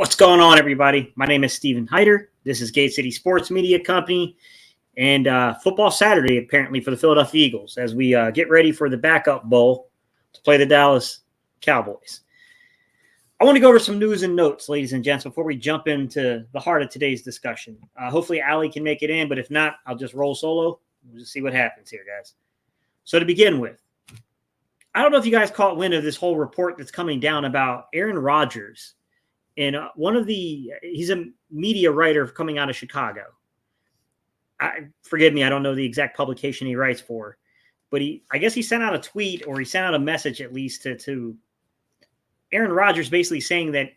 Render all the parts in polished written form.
What's going on, everybody? My name is Steven Hyder. This is Gate City Sports Media Company and football Saturday, apparently, for the Philadelphia Eagles as we get ready for the backup bowl to play the Dallas Cowboys. I want to go over some news and notes, ladies and gents, before we jump into the heart of today's discussion. Hopefully, Allie can make it in, but if not, I'll just roll solo. We'll just see what happens here, guys. So to begin with, I don't know if you guys caught wind of this whole report that's coming down about Aaron Rodgers. And he's a media writer coming out of Chicago. Forgive me, I don't know the exact publication he writes for, but I guess he sent out a tweet, or he sent out a message at least to Aaron Rodgers, basically saying that,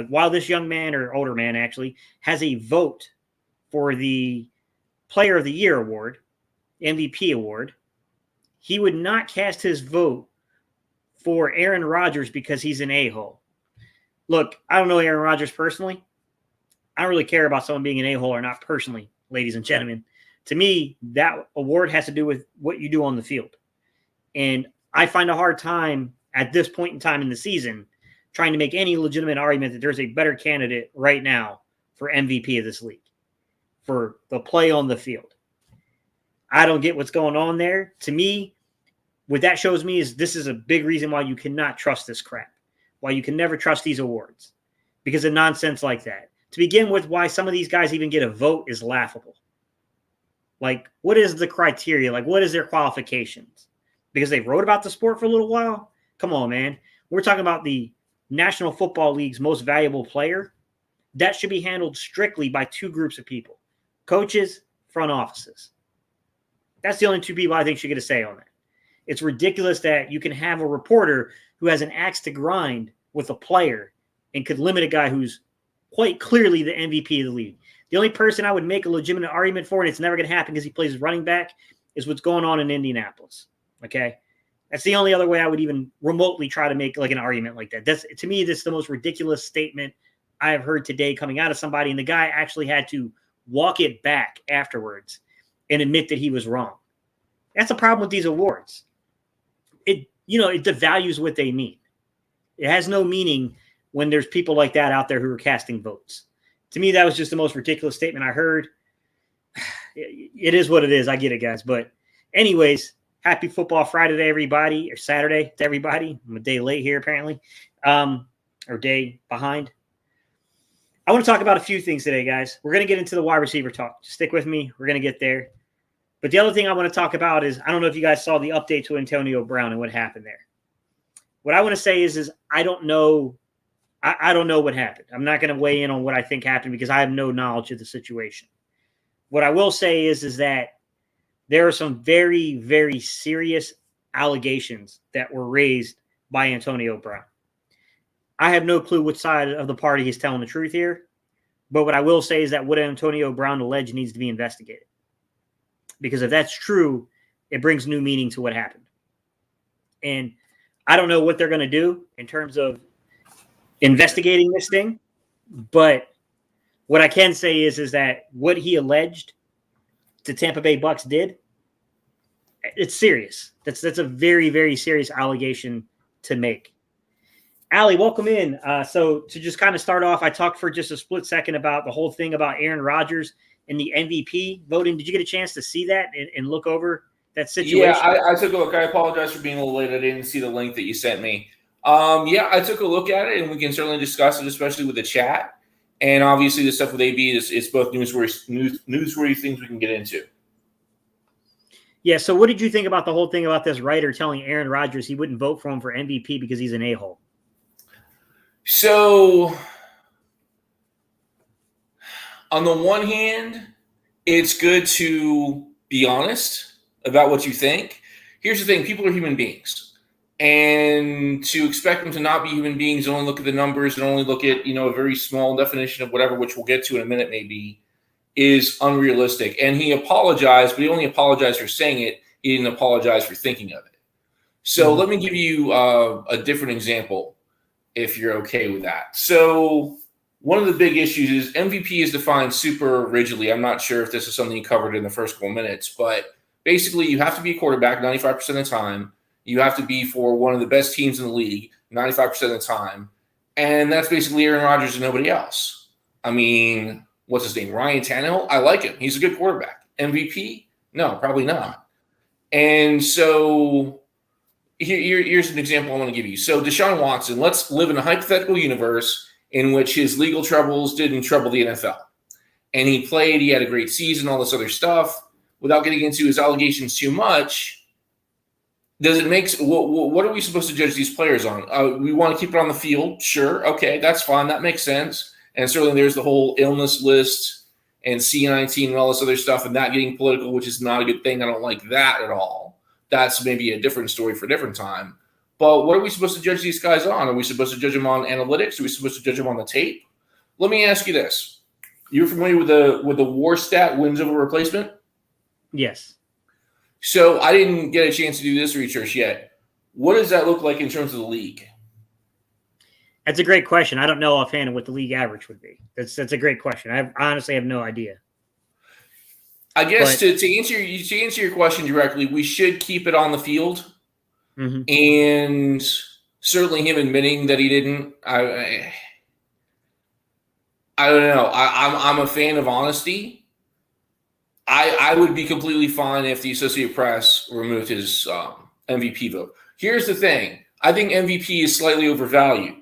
while this young man, or older man actually, has a vote for the Player of the Year award, MVP award, he would not cast his vote for Aaron Rodgers because he's an a-hole. Look, I don't know Aaron Rodgers personally. I don't really care about someone being an a-hole or not personally, ladies and gentlemen. To me, that award has to do with what you do on the field. And I find a hard time at this point in time in the season trying to make any legitimate argument that there's a better candidate right now for MVP of this league, for the play on the field. I don't get what's going on there. To me, what that shows me is this is a big reason why you cannot trust this crap. Why you can never trust these awards because of nonsense like that. To begin with, why some of these guys even get a vote is laughable. Like, what is the criteria? Like, what is their qualifications? Because they wrote about the sport for a little while? Come on, man. We're talking about the National Football League's most valuable player. That should be handled strictly by two groups of people: coaches, front offices. That's the only two people I think should get a say on that. It's ridiculous that you can have a reporter who has an axe to grind with a player and could limit a guy who's quite clearly the MVP of the league. The only person I would make a legitimate argument for, and it's never going to happen because he plays running back, is what's going on in Indianapolis. Okay? That's the only other way I would even remotely try to make like an argument like that. To me, this is the most ridiculous statement I have heard today coming out of somebody, and the guy actually had to walk it back afterwards and admit that he was wrong. That's a problem with these awards. It devalues what they mean. It has no meaning when there's people like that out there who are casting votes. To me, that was just the most ridiculous statement I heard. It is what it is. I get it, guys. But anyways, happy Football Friday to everybody, or Saturday to everybody. I'm a day late here, apparently, or day behind. I want to talk about a few things today, guys. We're going to get into the wide receiver talk. Just stick with me. We're going to get there. But the other thing I want to talk about is, I don't know if you guys saw the update to Antonio Brown and what happened there. What I want to say is I don't know. I don't know what happened. I'm not going to weigh in on what I think happened because I have no knowledge of the situation. What I will say is that there are some very, very serious allegations that were raised by Antonio Brown. I have no clue which side of the party is telling the truth here. But what I will say is that what Antonio Brown alleged needs to be investigated. Because if that's true, it brings new meaning to what happened. And I don't know what they're going to do in terms of investigating this thing. But what I can say is that what he alleged to Tampa Bay Bucks did, it's serious. That's a very, very serious allegation to make. Allie, welcome in. So to just kind of start off, I talked for just a split second about the whole thing about Aaron Rodgers and the MVP voting. Did you get a chance to see that and look over that situation? Yeah, I took a look. I apologize for being a little late. I didn't see the link that you sent me. I took a look at it, and we can certainly discuss it, especially with the chat. And obviously, the stuff with AB is both newsworthy things we can get into. Yeah, so what did you think about the whole thing about this writer telling Aaron Rodgers he wouldn't vote for him for MVP because he's an a-hole? So, on the one hand, it's good to be honest about what you think. Here's the thing. People are human beings. And to expect them to not be human beings and only look at the numbers and only look at, a very small definition of whatever, which we'll get to in a minute maybe, is unrealistic. And he apologized, but he only apologized for saying it. He didn't apologize for thinking of it. So let me give you a different example, if you're okay with that. So one of the big issues is MVP is defined super rigidly. I'm not sure if this is something you covered in the first couple minutes, but basically you have to be a quarterback 95% of the time. You have to be for one of the best teams in the league 95% of the time. And that's basically Aaron Rodgers and nobody else. I mean, what's his name? Ryan Tannehill? I like him. He's a good quarterback. MVP? No, probably not. And so here's an example I want to give you. So Deshaun Watson, let's live in a hypothetical universe in which his legal troubles didn't trouble the NFL. And he played, he had a great season, all this other stuff. Without getting into his allegations too much, does it make – what are we supposed to judge these players on? We want to keep it on the field. Sure. Okay, that's fine. That makes sense. And certainly there's the whole illness list and C-19 and all this other stuff and that getting political, which is not a good thing. I don't like that at all. That's maybe a different story for a different time. But what are we supposed to judge these guys on? Are we supposed to judge them on analytics? Are we supposed to judge them on the tape? Let me ask you this. You're familiar with the WAR stat, wins over replacement? Yes. So I didn't get a chance to do this research yet. What does that look like in terms of the league? That's a great question. I don't know offhand what the league average would be. That's a great question. I honestly have no idea. I guess to answer your question directly, we should keep it on the field. Mm-hmm. And certainly him admitting that he didn't, I don't know. I'm a fan of honesty. I would be completely fine if the Associated Press removed his MVP vote. Here's the thing. I think MVP is slightly overvalued,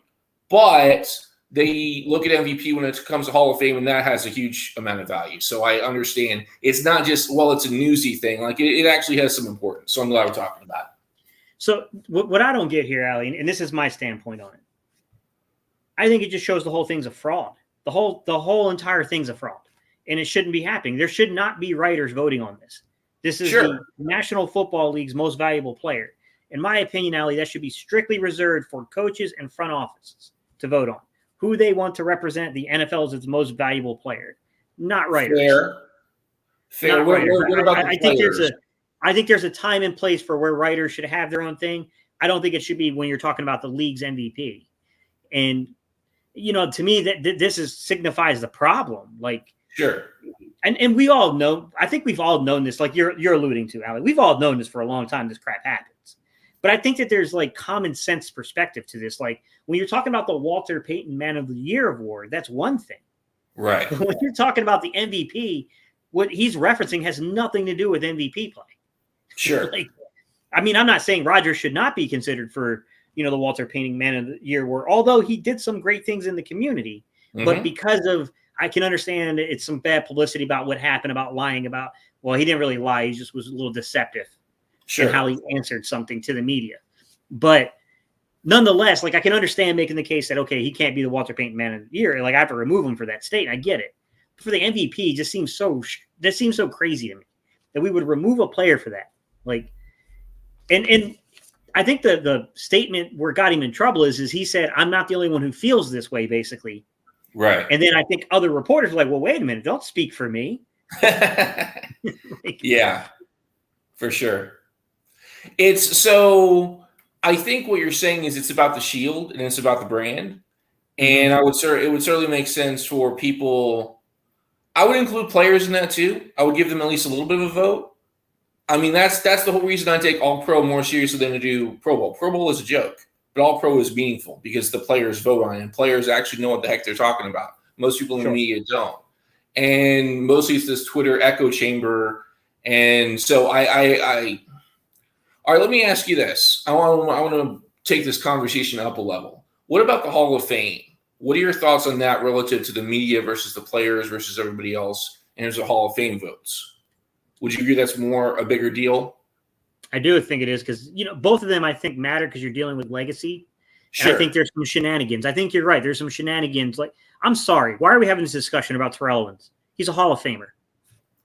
but they look at MVP when it comes to Hall of Fame, and that has a huge amount of value. So I understand. It's not just, well, it's a newsy thing. Like, it actually has some importance. So I'm glad we're talking about it. So what I don't get here, Ali, and this is my standpoint on it, I think it just shows the whole thing's a fraud. The whole entire thing's a fraud. And it shouldn't be happening. There should not be writers voting on this. This is the National Football League's most valuable player. In my opinion, Ali, that should be strictly reserved for coaches and front offices to vote on. Who they want to represent the NFL as its most valuable player, not writers. Fair. Not what about I think there's a time and place for where writers should have their own thing. I don't think it should be when you're talking about the league's MVP. And, you know, to me, that this signifies the problem. Like, sure. And we all know, I think we've all known this, like you're alluding to, Ali. We've all known this for a long time, this crap happens. But I think that there's like common sense perspective to this. Like when you're talking about the Walter Payton Man of the Year award, that's one thing. Right. But when you're talking about the MVP, what he's referencing has nothing to do with MVP play. Sure. Like, I mean, I'm not saying Rodgers should not be considered for, you know, the Walter Payton Man of the Year award, although he did some great things in the community. Mm-hmm. But because of, I can understand it's some bad publicity about what happened, about lying about, well, he didn't really lie. He just was a little deceptive in how he answered something to the media. But nonetheless, like I can understand making the case that, okay, he can't be the Walter Payton Man of the Year. Like I have to remove him for that state. I get it. But for the MVP, just seems so crazy to me that we would remove a player for that. Like, and I think the statement where it got him in trouble is he said, I'm not the only one who feels this way, basically. Right. And then I think other reporters were like, well, wait a minute, don't speak for me. Yeah, for sure. It's so I think what you're saying is it's about the shield and it's about the brand. And it would certainly make sense for people. I would include players in that too. I would give them at least a little bit of a vote. I mean, that's the whole reason I take All Pro more seriously than to do Pro Bowl. Pro Bowl is a joke. But All Pro is meaningful because the players vote on it and players actually know what the heck they're talking about. Most people in the media don't. And mostly it's this Twitter echo chamber. And so all right, let me ask you this. I want to take this conversation up a level. What about the Hall of Fame? What are your thoughts on that relative to the media versus the players versus everybody else? And there's a Hall of Fame votes. Would you agree that's a bigger deal? I do think it is because, you know, both of them I think matter because you're dealing with legacy. Sure. And I think there's some shenanigans. I think you're right. There's some shenanigans. Like, I'm sorry. Why are we having this discussion about Terrell Owens? He's a Hall of Famer.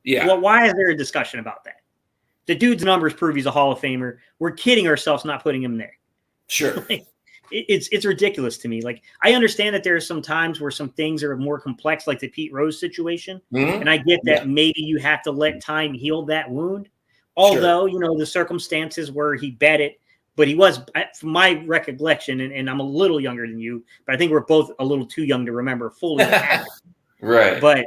Yeah. Well, why is there a discussion about that? The dude's numbers prove he's a Hall of Famer. We're kidding ourselves not putting him there. Sure. Like, it's ridiculous to me. Like, I understand that there are some times where some things are more complex, like the Pete Rose situation. Mm-hmm. And I get that maybe you have to let time heal that wound. Although, you know, the circumstances where he bet it, but he was, from my recollection, and I'm a little younger than you, but I think we're both a little too young to remember fully what happened. Right. But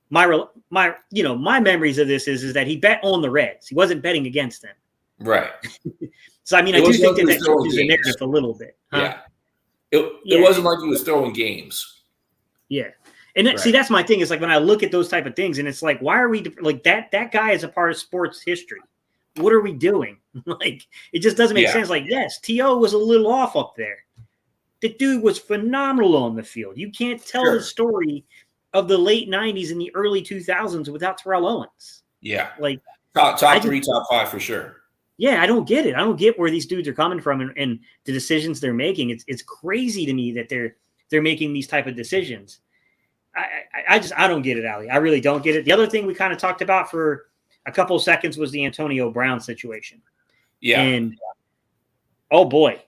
my memories of this is that he bet on the Reds. He wasn't betting against them. Right. So, I mean, I do think that changes the narrative a little bit. Huh? Yeah. It wasn't like he was throwing games. Yeah. And see, that's my thing is like when I look at those type of things and it's like, why are we like that guy is a part of sports history. What are we doing? Like, it just doesn't make sense. Like, yes, T.O. was a little off up there. The dude was phenomenal on the field. You can't tell the story of the late 90s and the early 2000s without Terrell Owens. Yeah. Like top 3, top 5 for sure. Yeah, I don't get it. I don't get where these dudes are coming from and the decisions they're making. It's crazy to me that they're making these type of decisions. I don't get it, Ali. I really don't get it. The other thing we kind of talked about for a couple of seconds was the Antonio Brown situation. Yeah. And oh boy,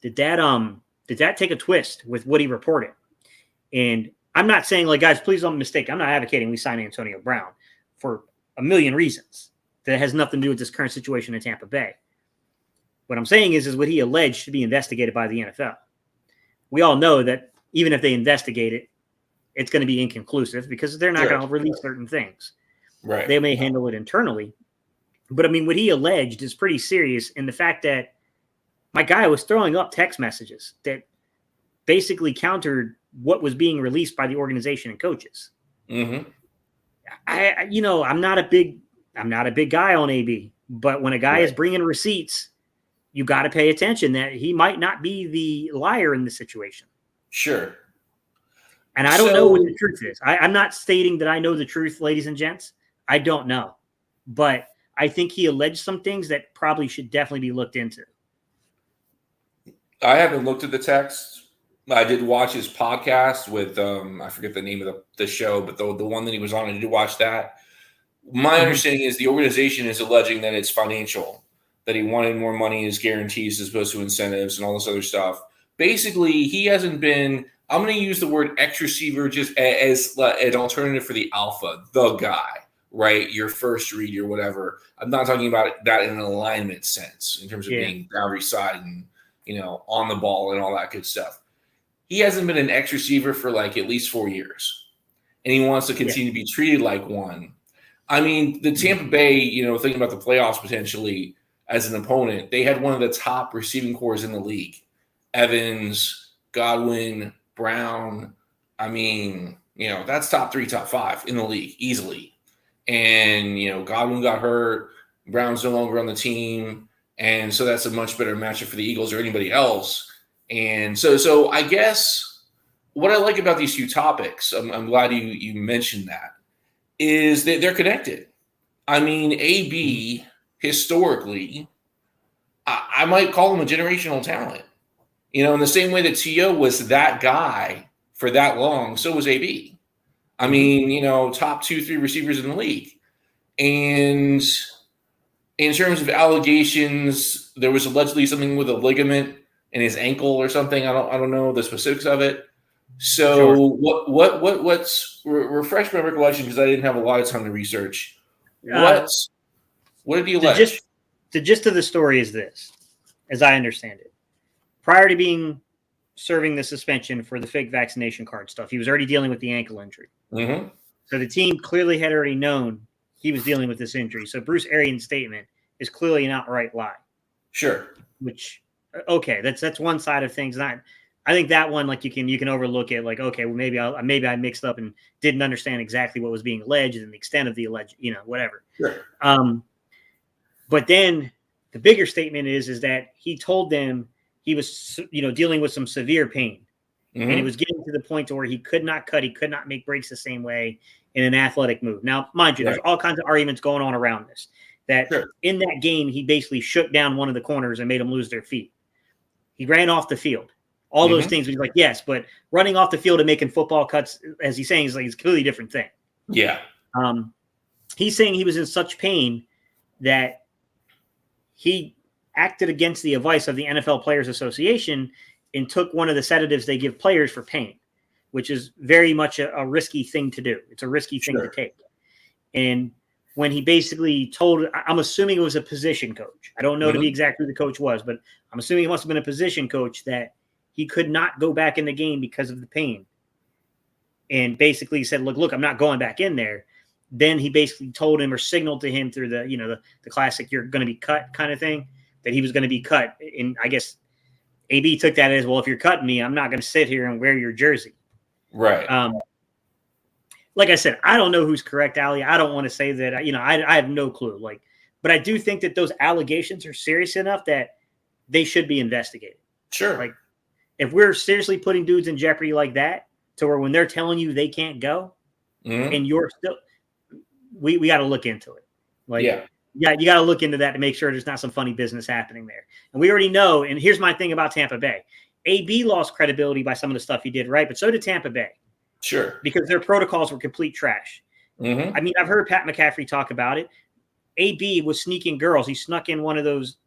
did that take a twist with what he reported? And I'm not saying, like, guys, please don't mistake. I'm not advocating we sign Antonio Brown for a million reasons that has nothing to do with this current situation in Tampa Bay. What I'm saying is what he alleged should be investigated by the NFL. We all know that even if they investigate it, it's going to be inconclusive because they're not going to release certain things. Right. They may handle it internally. But, I mean, what he alleged is pretty serious in the fact that my guy was throwing up text messages that basically countered what was being released by the organization and coaches. Mm-hmm. I'm not a big guy on AB, but when a guy is bringing receipts, you got to pay attention that he might not be the liar in the situation. Sure. And I don't know what the truth is. I'm not stating that I know the truth, ladies and gents. I don't know. But I think he alleged some things that probably should definitely be looked into. I haven't looked at the text. I did watch his podcast with, I forget the name of the show, but the one that he was on, I did watch that. My understanding is the organization is alleging that it's financial, that he wanted more money as guarantees as opposed to incentives and all this other stuff. Basically, he hasn't been, I'm going to use the word X receiver just as an alternative for the alpha, the guy, right? Your first read or whatever. I'm not talking about that in an alignment sense in terms of being boundary side and, on the ball and all that good stuff. He hasn't been an X receiver for like at least 4 years, and he wants to continue to be treated like one. I mean, the Tampa Bay, thinking about the playoffs potentially as an opponent, they had one of the top receiving corps in the league. Evans, Godwin, Brown. I mean, that's top 3, top 5 in the league easily. And, Godwin got hurt. Brown's no longer on the team. And so that's a much better matchup for the Eagles or anybody else. And so I guess what I like about these two topics, I'm glad you mentioned that, is that they're connected. I mean, AB, historically, I might call him a generational talent. In the same way that T.O. was that guy for that long, so was AB. I mean, top 2-3 receivers in the league. And in terms of allegations, there was allegedly something with a ligament in his ankle or something. I don't know the specifics of it. So what's refresh my recollection because I didn't have a lot of time to research. What did he allege? The gist of the story is this, as I understand it. Prior to serving the suspension for the fake vaccination card stuff, he was already dealing with the ankle injury. Mm-hmm. So the team clearly had already known he was dealing with this injury. So Bruce Arians' statement is clearly an outright lie. Sure. Which, okay, that's one side of things. I think that one, like you can overlook it. Like, okay, well maybe I mixed up and didn't understand exactly what was being alleged and the extent of the alleged, whatever. Sure. But then the bigger statement is that he told them he was, dealing with some severe pain. Mm-hmm. And it was getting to the point to where he could not cut. He could not make breaks the same way in an athletic move. Now, mind you, there's all kinds of arguments going on around this. That in that game, he basically shook down one of the corners and made them lose their feet. He ran off the field. All those things. He's like, yes, but running off the field and making football cuts, as he's saying, is a completely different thing. Yeah. He's saying he was in such pain that he acted against the advice of the NFL Players Association and took one of the sedatives they give players for pain, which is very much a risky thing to do. It's a risky thing to take. And when he basically told, I'm assuming it was a position coach. I don't know to be exactly who the coach was, but I'm assuming it must have been a position coach that he could not go back in the game because of the pain. And basically said, look, I'm not going back in there. Then he basically told him or signaled to him through the classic, you're going to be cut kind of thing, that he was going to be cut. And I guess AB took that as, well, if you're cutting me, I'm not going to sit here and wear your jersey. Right. Like I said, I don't know who's correct, Ali. I don't want to say that, I have no clue. But I do think that those allegations are serious enough that they should be investigated. Sure. If we're seriously putting dudes in jeopardy like that, to where when they're telling you they can't go, and you're still, we got to look into it. Yeah, you got to look into that to make sure there's not some funny business happening there. And we already know. And here's my thing about Tampa Bay: AB lost credibility by some of the stuff he did, right? But so did Tampa Bay. Sure. Because their protocols were complete trash. I mean, I've heard Pat McCaffrey talk about it. AB was sneaking girls. He snuck in one of those,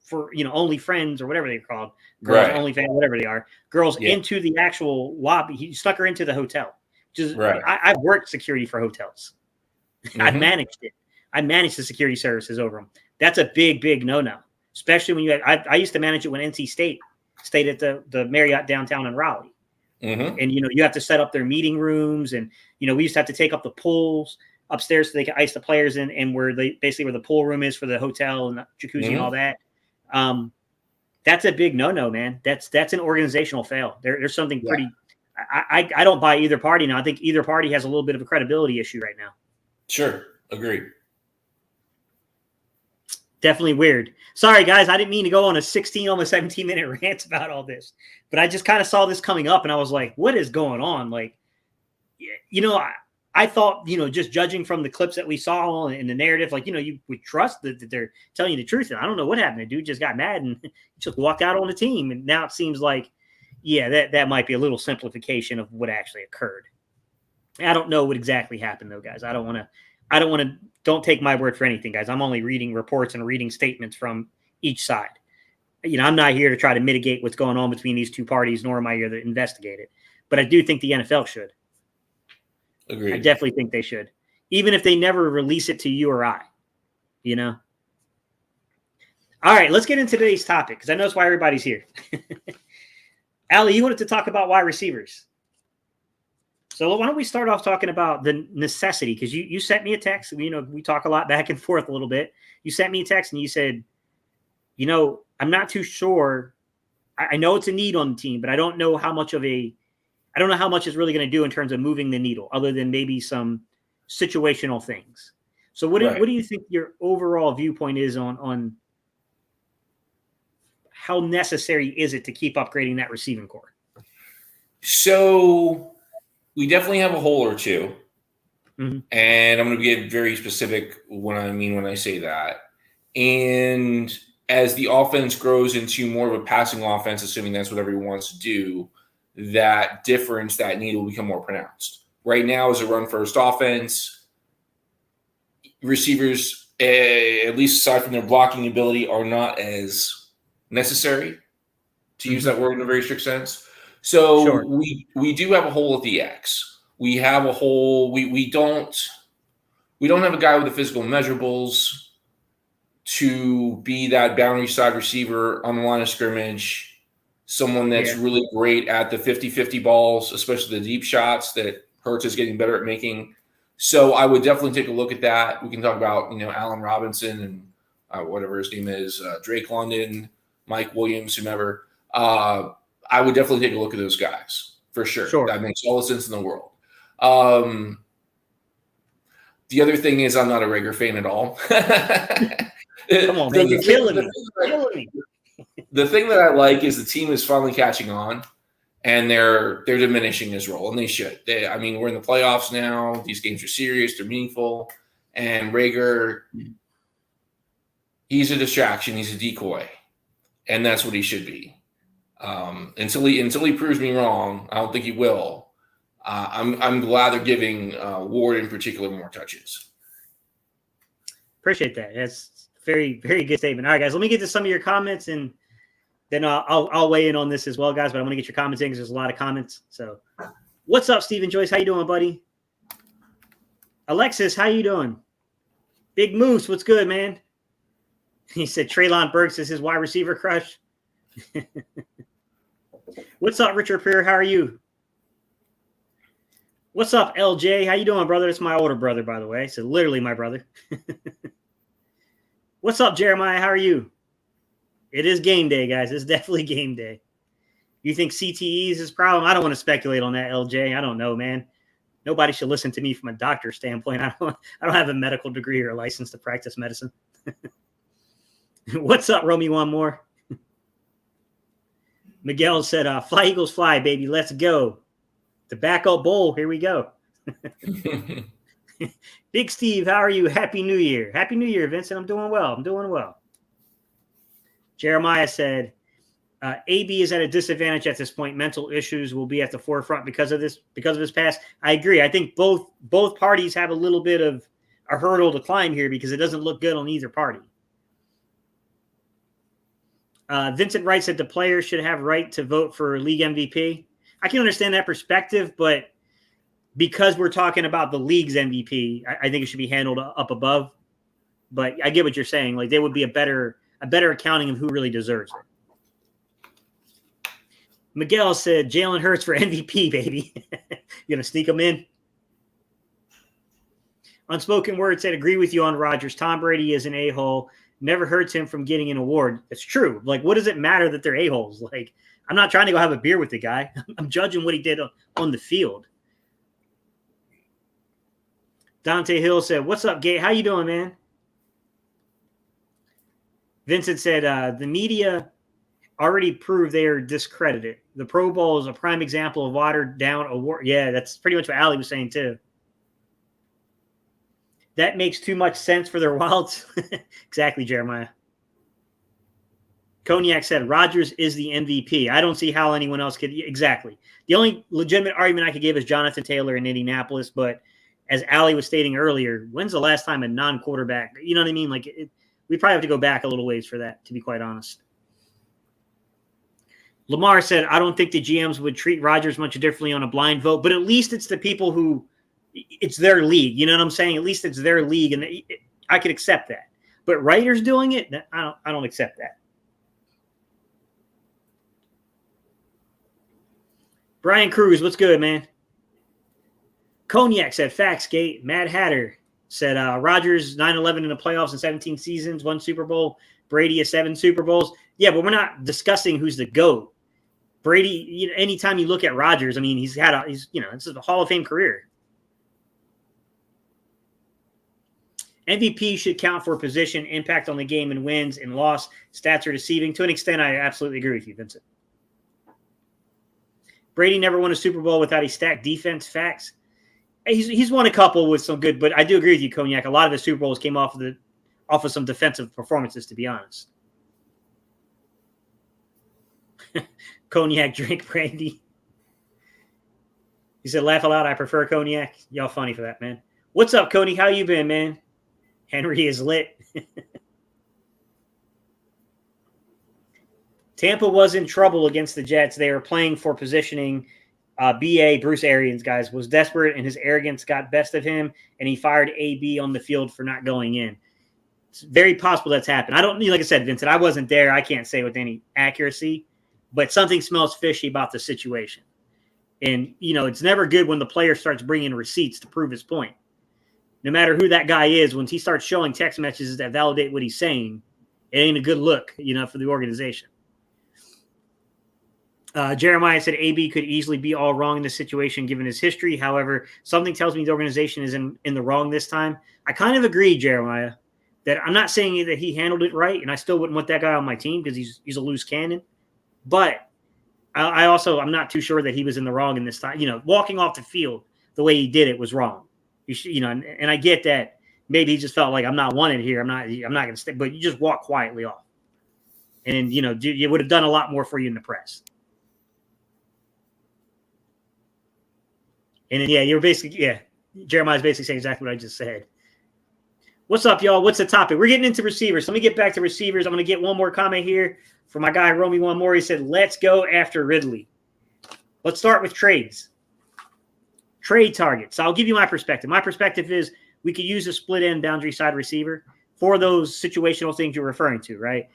for only friends or whatever they're called, girls, right. only fans, whatever they are, girls into the actual lobby. He snuck her into the hotel. Just right. I've worked security for hotels. I've managed it. I managed the security services over them. That's a big, big no-no. Especially when I used to manage it when NC State stayed at the Marriott downtown in Raleigh. And you have to set up their meeting rooms, and we used to have to take up the pools upstairs so they could ice the players in, and where the pool room is for the hotel and the jacuzzi and all that. That's a big no-no, man. That's an organizational fail. There's something pretty. I don't buy either party now. I think either party has a little bit of a credibility issue right now. Sure, agreed. Definitely weird. Sorry, guys. I didn't mean to go on a 16, almost 17-minute rant about all this, but I just kind of saw this coming up, and I was like, what is going on? I thought, just judging from the clips that we saw in the narrative, we trust that they're telling you the truth. And I don't know what happened. The dude just got mad and just walked out on the team. And now it seems like, that might be a little simplification of what actually occurred. I don't know what exactly happened, though, guys. Don't take my word for anything, guys. I'm only reading reports and reading statements from each side. I'm not here to try to mitigate what's going on between these two parties, nor am I here to investigate it. But I do think the NFL should. Agreed. I definitely think they should, even if they never release it to you or I. All right, let's get into today's topic, because I know that's why everybody's here. Ali, you wanted to talk about wide receivers. So why don't we start off talking about the necessity? Because you sent me a text. We talk a lot back and forth a little bit. You sent me a text and you said, I'm not too sure. I know it's a need on the team, but I don't know how much it's really going to do in terms of moving the needle, other than maybe some situational things. So what do you think your overall viewpoint is on how necessary is it to keep upgrading that receiving core? So we definitely have a hole or two. And I'm going to get very specific what I mean when I say that. And as the offense grows into more of a passing offense, assuming that's what everyone wants to do, that difference, that need will become more pronounced. Right now, as a run-first offense, receivers, at least aside from their blocking ability, are not as necessary, to use that word in a very strict sense. So we do have a hole at the X. We have a hole. We don't have a guy with the physical measurables to be that boundary side receiver on the line of scrimmage. Someone that's really great at the 50-50 balls, especially the deep shots that Hurts is getting better at making. So I would definitely take a look at that. We can talk about, Allen Robinson and whatever his name is, Drake London, Mike Williams, whomever. I would definitely take a look at those guys for sure. That makes all the sense in the world. The other thing is I'm not a Rager fan at all. Come on, man. You're killing me. The thing that I like is the team is finally catching on, and they're diminishing his role, and they should. We're in the playoffs now. These games are serious. They're meaningful. And Rager, he's a distraction. He's a decoy, and that's what he should be. Until he proves me wrong, I don't think he will. I'm glad they're giving Ward in particular more touches. Appreciate that. That's very, very good statement. All right, guys, let me get to some of your comments, and then I'll weigh in on this as well, guys. But I want to get your comments in because there's a lot of comments. So, what's up, Stephen Joyce? How you doing, buddy? Alexis, how you doing? Big Moose, what's good, man? He said Treylon Burks is his wide receiver crush. What's up, Richard Peer? How are you? What's up, LJ? How you doing, brother? It's my older brother, by the way. So literally my brother. What's up, Jeremiah? How are you? It is game day, guys. It's definitely game day. You think CTE is his problem? I don't want to speculate on that, LJ. I don't know, man. Nobody should listen to me from a doctor's standpoint. I don't have a medical degree or a license to practice medicine. What's up, Romy? One more. Miguel said, fly Eagles fly, baby. Let's go. The backup bowl. Here we go. Big Steve, how are you? Happy New Year. Happy New Year, Vincent. I'm doing well. Jeremiah said, AB is at a disadvantage at this point. Mental issues will be at the forefront because of his past. I agree. I think both parties have a little bit of a hurdle to climb here because it doesn't look good on either party. Vincent Wright said the players should have right to vote for league MVP. I can understand that perspective, but because we're talking about the league's MVP, I think it should be handled up above. But I get what you're saying. Like there would be a better accounting of who really deserves it. Miguel said Jalen Hurts for MVP, baby. You gonna sneak him in? Unspoken Word said, agree with you on Rodgers. Tom Brady is an a-hole. Never hurts him from getting an award. It's true. Like, what does it matter that they're a-holes? Like, I'm not trying to go have a beer with the guy. I'm judging what he did on the field. Dante Hill said, what's up, Gate? How you doing, man? Vincent said, the media already proved they are discredited. The Pro Bowl is a prime example of watered down award. Yeah, that's pretty much what Allie was saying, too. That makes too much sense for their wilds. Exactly, Jeremiah. Cognac said, Rodgers is the MVP. I don't see how anyone else could. Exactly. The only legitimate argument I could give is Jonathan Taylor in Indianapolis. But as Allie was stating earlier, when's the last time a non-quarterback, you know what I mean? Like, we probably have to go back a little ways for that, to be quite honest. Lamar said, I don't think the GMs would treat Rodgers much differently on a blind vote, but at least it's the people who it's their league. You know what I'm saying? At least it's their league, and I could accept that. But writers doing it, I don't accept that. Brian Cruz, what's good, man? Cognac said, facts, Gate. Mad Hatter said, Rodgers 9-11 in the playoffs in 17 seasons, 1 Super Bowl. Brady has 7 Super Bowls. Yeah, but we're not discussing who's the GOAT. Brady, anytime you look at Rodgers, I mean, he's it's a Hall of Fame career. MVP should count for position, impact on the game, and wins and loss. Stats are deceiving. To an extent, I absolutely agree with you, Vincent. Brady never won a Super Bowl without a stacked defense. Facts. He's won a couple with some good, but I do agree with you, Cognac. A lot of his Super Bowls came off of some defensive performances, to be honest. Cognac drink brandy. He said, laugh aloud, I prefer cognac. Y'all funny for that, man. What's up, Cody? How you been, man? Henry is lit. Tampa was in trouble against the Jets. They were playing for positioning. BA, Bruce Arians, guys, was desperate, and his arrogance got best of him, and he fired AB on the field for not going in. It's very possible that's happened. I don't, like I said, Vincent, I wasn't there. I can't say with any accuracy, but something smells fishy about the situation. And, it's never good when the player starts bringing receipts to prove his point. No matter who that guy is, when he starts showing text messages that validate what he's saying, it ain't a good look, for the organization. Jeremiah said AB could easily be all wrong in this situation given his history. However, something tells me the organization is in the wrong this time. I kind of agree, Jeremiah, that I'm not saying that he handled it right, and I still wouldn't want that guy on my team because he's a loose cannon. But I'm not too sure that he was in the wrong in this time. Walking off the field the way he did it was wrong. And I get that maybe he just felt like I'm not wanted here. I'm not going to stay. But you just walk quietly off, and you would have done a lot more for you in the press. And then, you're basically, Jeremiah's basically saying exactly what I just said. What's up, y'all? What's the topic? We're getting into receivers. Let me get back to receivers. I'm going to get one more comment here from my guy, Romy One More. He said, let's go after Ridley. Let's start with trades. Trade targets. So I'll give you my perspective. My perspective is we could use a split end boundary side receiver for those situational things you're referring to, right?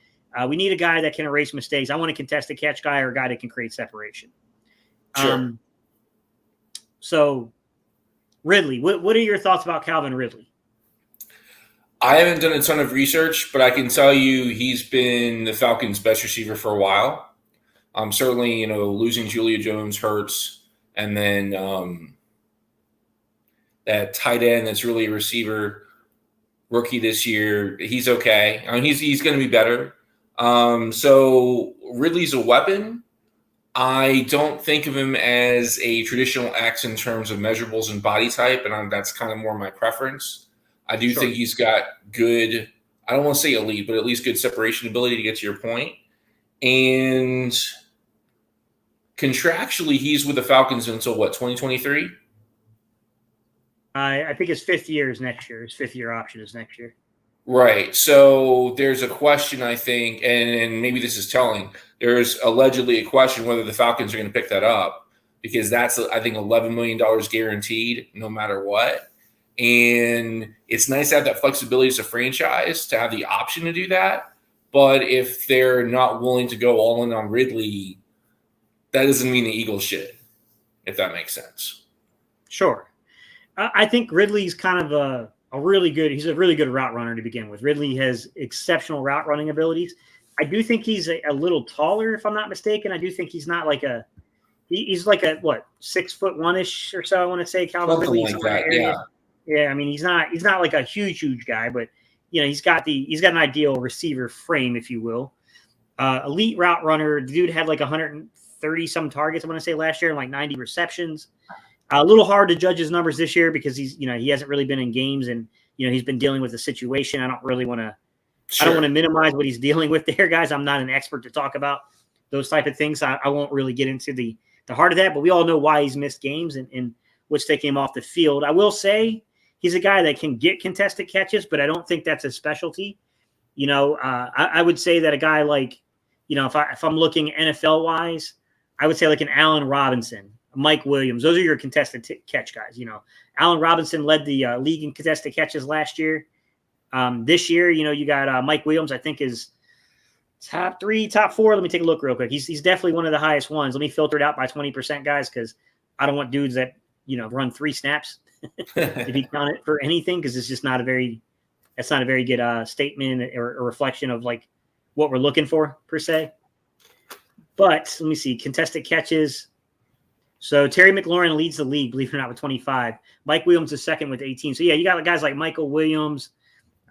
We need a guy that can erase mistakes. I want a contested catch guy or a guy that can create separation. Sure. So Ridley, what are your thoughts about Calvin Ridley? I haven't done a ton of research, but I can tell you he's been the Falcons' best receiver for a while. Certainly, losing Julia Jones hurts, and then that tight end that's really a receiver rookie this year, he's okay. I mean, he's going to be better. So Ridley's a weapon. I don't think of him as a traditional X in terms of measurables and body type, and that's kind of more my preference. I do think he's got good, I don't want to say elite, but at least good separation ability to get to your point. And contractually, he's with the Falcons until what, 2023? I think his 5th year is next year. His 5th year option is next year. Right. So there's a question, I think, and maybe this is telling. There's allegedly a question whether the Falcons are going to pick that up because that's, I think, $11 million guaranteed no matter what. And it's nice to have that flexibility as a franchise to have the option to do that. But if they're not willing to go all in on Ridley, that doesn't mean the Eagles should, if that makes sense. Sure. I think Ridley's kind of he's a really good route runner to begin with. Ridley has exceptional route running abilities. I do think he's a little taller, if I'm not mistaken. I do think he's not like he's like a 6'1" or so. I want to say Calvin Ridley. Like that, yeah. Yeah, I mean he's not like a huge guy, but he's got an ideal receiver frame, if you will. Elite route runner. The dude had like 130 some targets, I want to say, last year and like 90 receptions. A little hard to judge his numbers this year because he hasn't really been in games and he's been dealing with the situation. I don't really want to. Sure. I don't want to minimize what he's dealing with there, guys. I'm not an expert to talk about those type of things. I won't really get into the heart of that, but we all know why he's missed games and which take him off the field. I will say he's a guy that can get contested catches, but I don't think that's his specialty. I would say that a guy like, if I'm looking NFL wise, I would say like an Allen Robinson, Mike Williams. Those are your contested catch guys. Allen Robinson led the league in contested catches last year. This year, you got Mike Williams, I think is top 3, top 4. Let me take a look real quick. He's definitely one of the highest ones. Let me filter it out by 20%, guys, because I don't want dudes that, run 3 snaps if you count it for anything, because it's just not a very good statement or reflection of like what we're looking for per se. But let me see, contested catches. So Terry McLaurin leads the league, believe it or not, with 25. Mike Williams is second with 18. So yeah, you got guys like Michael Williams.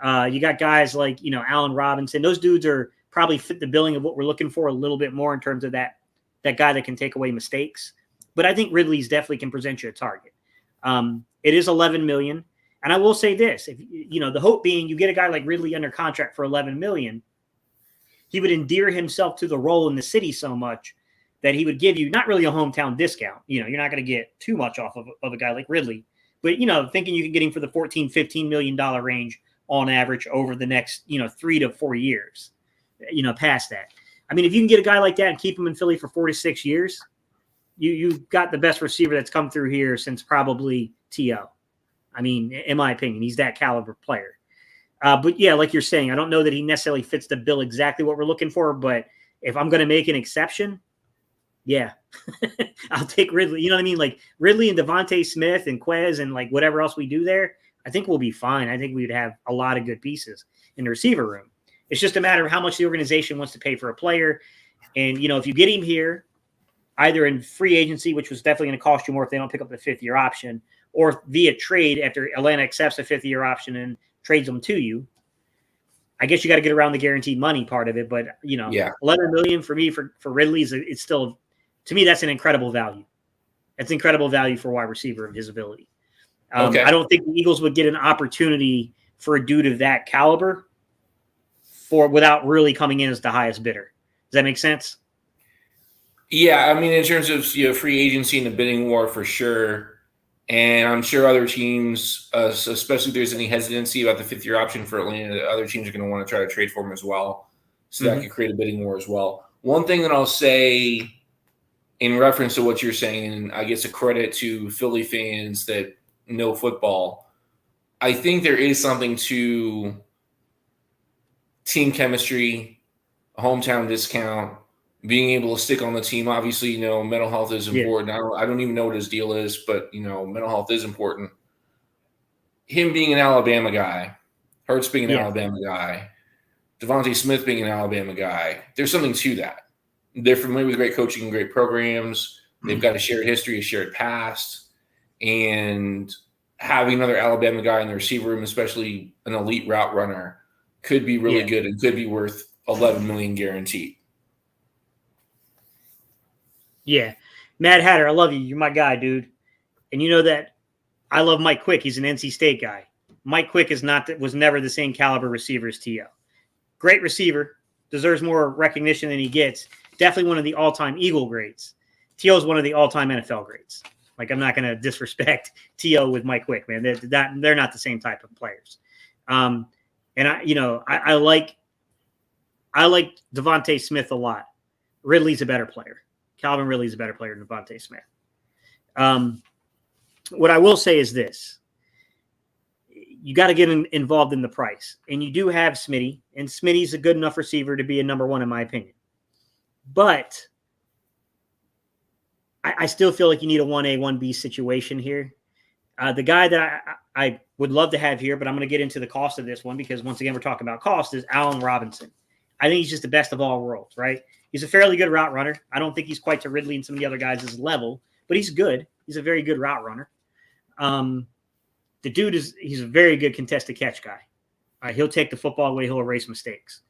You got guys like, Allen Robinson. Those dudes are probably fit the billing of what we're looking for a little bit more in terms of that guy that can take away mistakes. But I think Ridley's definitely can present you a target. It is $11 million. And I will say this, if the hope being you get a guy like Ridley under contract for $11 million, he would endear himself to the role in the city so much that he would give you not really a hometown discount. You're not going to get too much off of a guy like Ridley, but, thinking you can get him for the $14-15 million range on average over the next, 3 to 4 years, past that. I mean, if you can get a guy like that and keep him in Philly for 4 to 6 years, you've got the best receiver that's come through here since probably T.O. I mean, in my opinion, he's that caliber player. But yeah, like you're saying, I don't know that he necessarily fits the bill exactly what we're looking for, but if I'm going to make an exception, yeah, I'll take Ridley. You know what I mean? Like Ridley and Devontae Smith and Quez and like whatever else we do there, I think we'll be fine. I think we'd have a lot of good pieces in the receiver room. It's just a matter of how much the organization wants to pay for a player. And, if you get him here, either in free agency, which was definitely going to cost you more if they don't pick up the 5th-year option, or via trade after Atlanta accepts a 5th-year option and trades them to you, I guess you got to get around the guaranteed money part of it. But, $11 million for me for Ridley it's still, to me, that's an incredible value. That's incredible value for a wide receiver of his ability. Okay. I don't think the Eagles would get an opportunity for a dude of that caliber without really coming in as the highest bidder. Does that make sense? Yeah, I mean, in terms of free agency and the bidding war, for sure. And I'm sure other teams, especially if there's any hesitancy about the 5th-year option for Atlanta, other teams are going to want to try to trade for him as well. So that could create a bidding war as well. One thing that I'll say in reference to what you're saying, and I guess a credit to Philly fans that know football, I think there is something to team chemistry, a hometown discount, being able to stick on the team. Obviously, mental health is important. Yeah. I don't even know what his deal is, but, mental health is important. Him being an Alabama guy Hurts being an Yeah. Alabama guy, Devontae Smith being an Alabama guy. There's something to that. They're familiar with great coaching and great programs. They've got a shared history, a shared past, and having another Alabama guy in the receiver room, especially an elite route runner, could be really good and could be worth $11 million guaranteed. Yeah. Mad Hatter, I love you. You're my guy, dude. And you know that I love Mike Quick. He's an NC State guy. Mike Quick was never the same caliber receiver as T.O. Great receiver. Deserves more recognition than he gets. Definitely one of the all-time Eagle greats. T.O. is one of the all-time NFL greats. Like, I'm not going to disrespect T.O. with Mike Quick, man. They're not the same type of players. And I like Devontae Smith a lot. Ridley's a better player. Calvin Ridley's a better player than Devontae Smith. What I will say is this. You got to get involved in the price. And you do have Smitty, and Smitty's a good enough receiver to be a number one, in my opinion. But I still feel like you need a 1A, 1B situation here. The guy that I would love to have here, but I'm going to get into the cost of this one because, once again, we're talking about cost, is Allen Robinson. I think he's just the best of all worlds, right? He's a fairly good route runner. I don't think he's quite to Ridley and some of the other guys' level, but he's good. He's a very good route runner. The dude he's a very good contested catch guy. He'll take the football away. He'll erase mistakes.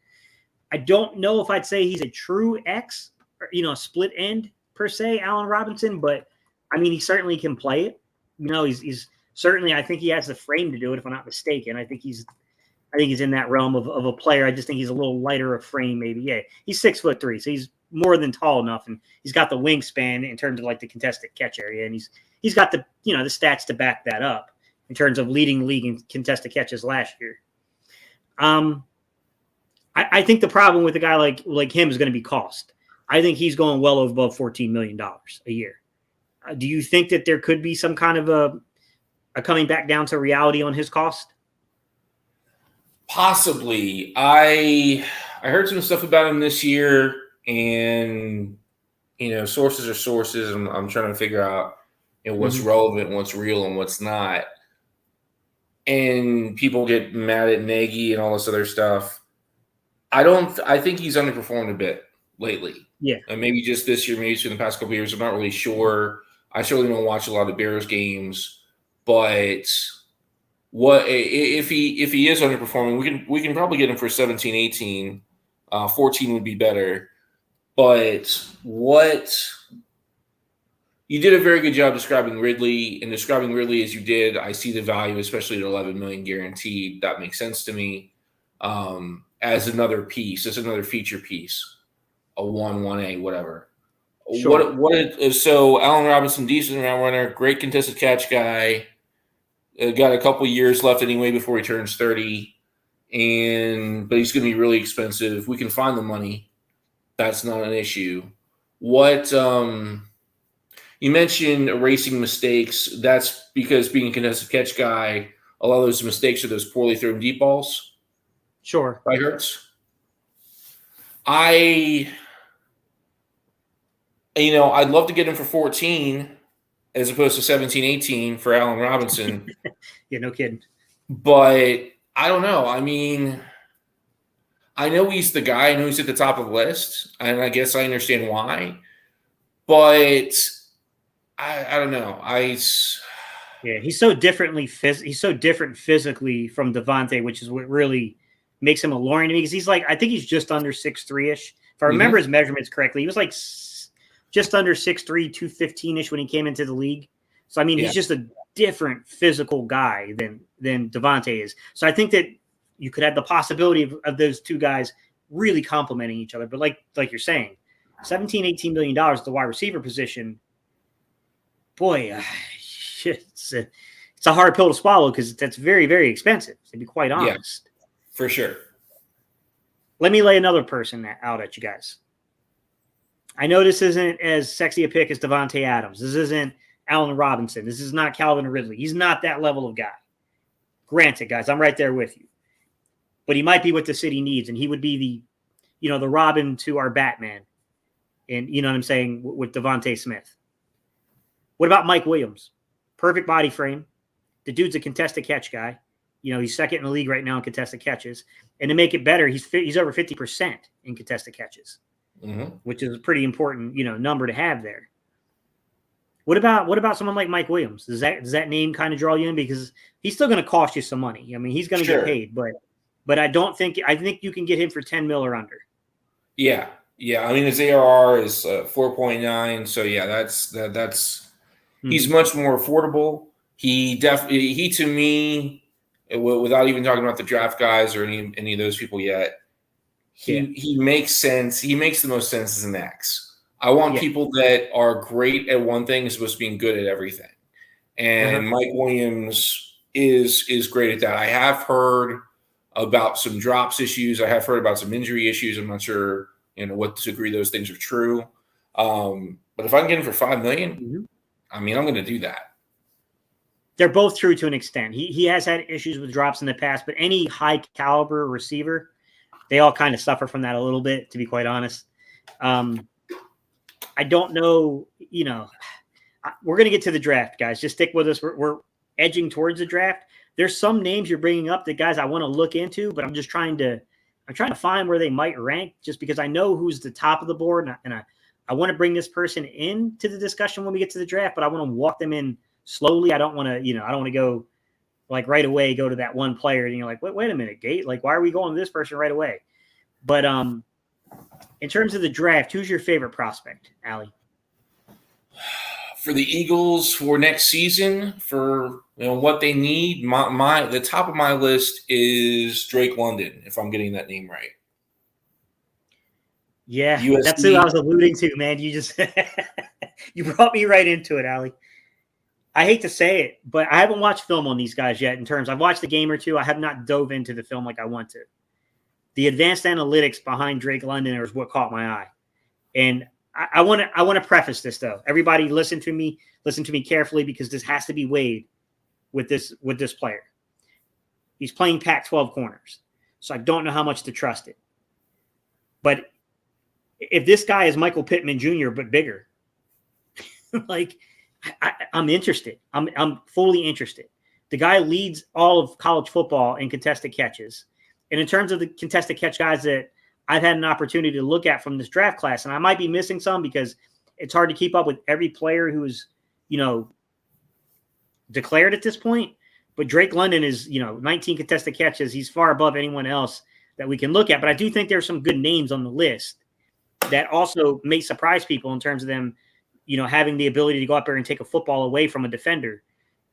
I don't know if I'd say he's a true X, or, a split end per se, Allen Robinson, but I mean, he certainly can play it. He's certainly, I think he has the frame to do it, if I'm not mistaken. I think he's in that realm of a player. I just think he's a little lighter of frame, maybe. Yeah, he's 6'3", so he's more than tall enough, and he's got the wingspan in terms of like the contested catch area, and he's got the the stats to back that up in terms of leading the league in contested catches last year. I think the problem with a guy like him is going to be cost. I think he's going well above $14 million a year. Do you think that there could be some kind of a coming back down to reality on his cost? Possibly. I heard some stuff about him this year, and sources are sources. I'm trying to figure out what's relevant, what's real, and what's not. And people get mad at Nagy and all this other stuff. I think he's underperformed a bit lately. Yeah. And maybe just this year, maybe in the past couple of years. I'm not really sure. I certainly don't watch a lot of Bears games, but what if he is underperforming, we can probably get him for 17, 18. 14 would be better. But you did a very good job describing Ridley, and describing Ridley as you did. I see the value, especially at $11 million guaranteed. That makes sense to me. As another piece, as another feature piece, a 1A, whatever. Sure. So Allen Robinson, decent route runner, great contested catch guy. Got a couple years left anyway before he turns 30, but he's going to be really expensive. We can find the money. That's not an issue. You mentioned erasing mistakes. That's because being a contested catch guy, a lot of those mistakes are those poorly thrown deep balls. Sure. By Hurts. I'd love to get him for 14 as opposed to 17, 18 for Allen Robinson. Yeah, no kidding. But I don't know. I mean, I know he's the guy. I know he's at the top of the list, and I guess I understand why. But I don't know. He's so different physically from Devontae, which is what really makes him alluring to me, because I think he's just under 6'3"-ish. If I remember his measurements correctly, he was like just under 6'3", 215-ish when he came into the league. So, I mean, he's just a different physical guy than Devontae is. So I think that you could have the possibility of those two guys really complementing each other. But like you're saying, $17, $18 million at the wide receiver position, boy, it's a hard pill to swallow, because that's very, very expensive, to be quite honest. Yeah, for sure. Let me lay another person out at you guys. I know this isn't as sexy a pick as Devontae Adams. This isn't Allen Robinson. This is not Calvin Ridley. He's not that level of guy. Granted, guys, I'm right there with you. But he might be what the city needs, and he would be the Robin to our Batman. And you know what I'm saying, with Devontae Smith. What about Mike Williams? Perfect body frame. The dude's a contested catch guy. He's second in the league right now in contested catches. And to make it better, he's over 50% in contested catches, which is a pretty important, number to have there. What about someone like Mike Williams? Does that name kind of draw you in? Because he's still going to cost you some money. I mean, he's going to get paid, but I think you can get him for 10 mil or under. Yeah. I mean, his ARR is 4.9. So yeah, that's he's much more affordable. He to me, without even talking about the draft guys or any of those people yet, he makes sense. He makes the most sense as an X. I want people that are great at one thing as opposed to being good at everything. And Mike Williams is great at that. I have heard about some drops issues. I have heard about some injury issues. I'm not sure, what degree those things are true. But if I can get him for $5 million, I mean, I'm going to do that. They're both true to an extent. He has had issues with drops in the past, but any high caliber receiver, they all kind of suffer from that a little bit, to be quite honest. I don't know, we're going to get to the draft, guys. Just stick with us. We're edging towards the draft. There's some names you're bringing up that, guys, I want to look into, but I'm just trying to find where they might rank, just because I know who's the top of the board, and I want to bring this person into the discussion when we get to the draft, but I want to walk them in slowly. I don't want to, I don't want to go like right away, go to that one player and you're like, wait a minute, Gate, like, why are we going to this person right away? But in terms of the draft, who's your favorite prospect, Allie? For the Eagles for next season, for what they need, the top of my list is Drake London, if I'm getting that name right. Yeah, USD. That's who I was alluding to, man. You just you brought me right into it, Allie. I hate to say it, but I haven't watched film on these guys yet. I've watched a game or two. I have not dove into the film like I want to. The advanced analytics behind Drake London is what caught my eye. And I want to preface this, though. Everybody listen to me carefully, because this has to be weighed with this player. He's playing Pac-12 corners, so I don't know how much to trust it. But if this guy is Michael Pittman Jr. but bigger, like, I'm interested. I'm fully interested. The guy leads all of college football in contested catches. And in terms of the contested catch guys that I've had an opportunity to look at from this draft class, and I might be missing some because it's hard to keep up with every player who is, declared at this point. But Drake London is, 19 contested catches. He's far above anyone else that we can look at. But I do think there's some good names on the list that also may surprise people in terms of them, having the ability to go up there and take a football away from a defender.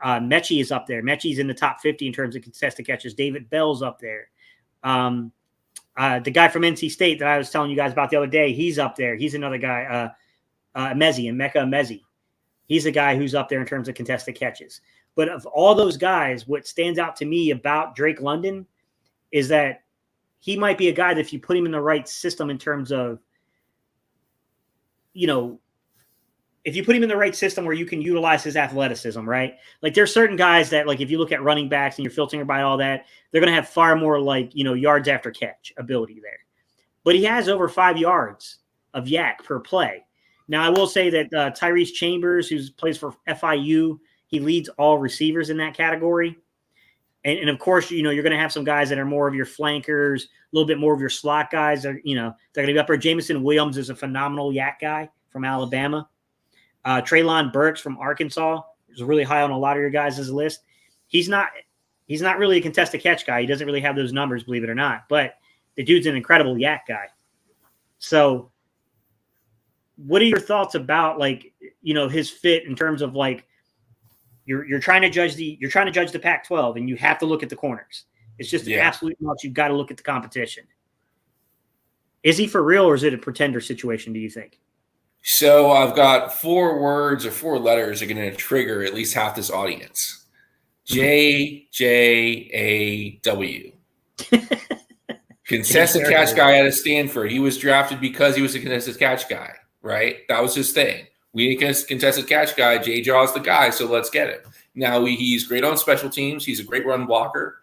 Mechie is up there. Mechie's in the top 50 in terms of contested catches. David Bell's up there. The guy from NC State that I was telling you guys about the other day, he's up there. He's another guy, Mezzi. He's a guy who's up there in terms of contested catches. But of all those guys, what stands out to me about Drake London is that he might be a guy that if you put him in the right system in terms of, if you put him in the right system where you can utilize his athleticism, right? Like, there's certain guys that, like, if you look at running backs and you're filtering by all that, they're going to have far more, like, yards after catch ability there. But he has over 5 yards of yak per play. Now, I will say that Tyreese Chambers, who plays for FIU, he leads all receivers in that category. And of course, you're going to have some guys that are more of your flankers, a little bit more of your slot guys. They're going to be up there. Jamison Williams is a phenomenal yak guy from Alabama. Treylon Burks from Arkansas is really high on a lot of your guys' list. He's not really a contested catch guy. He doesn't really have those numbers, believe it or not. But the dude's an incredible yak guy. So what are your thoughts about, like, his fit in terms of, like, you're trying to judge the Pac-12 and you have to look at the corners. It's just an absolute must. You've got to look at the competition. Is he for real, or is it a pretender situation, do you think? So I've got 4 words or 4 letters that are going to trigger at least half this audience. JJAW. Contested catch guy out of Stanford. He was drafted because he was a contested catch guy, right? That was his thing. We need a contested catch guy. J-Jaw's the guy, so let's get him. Now, he's great on special teams. He's a great run blocker.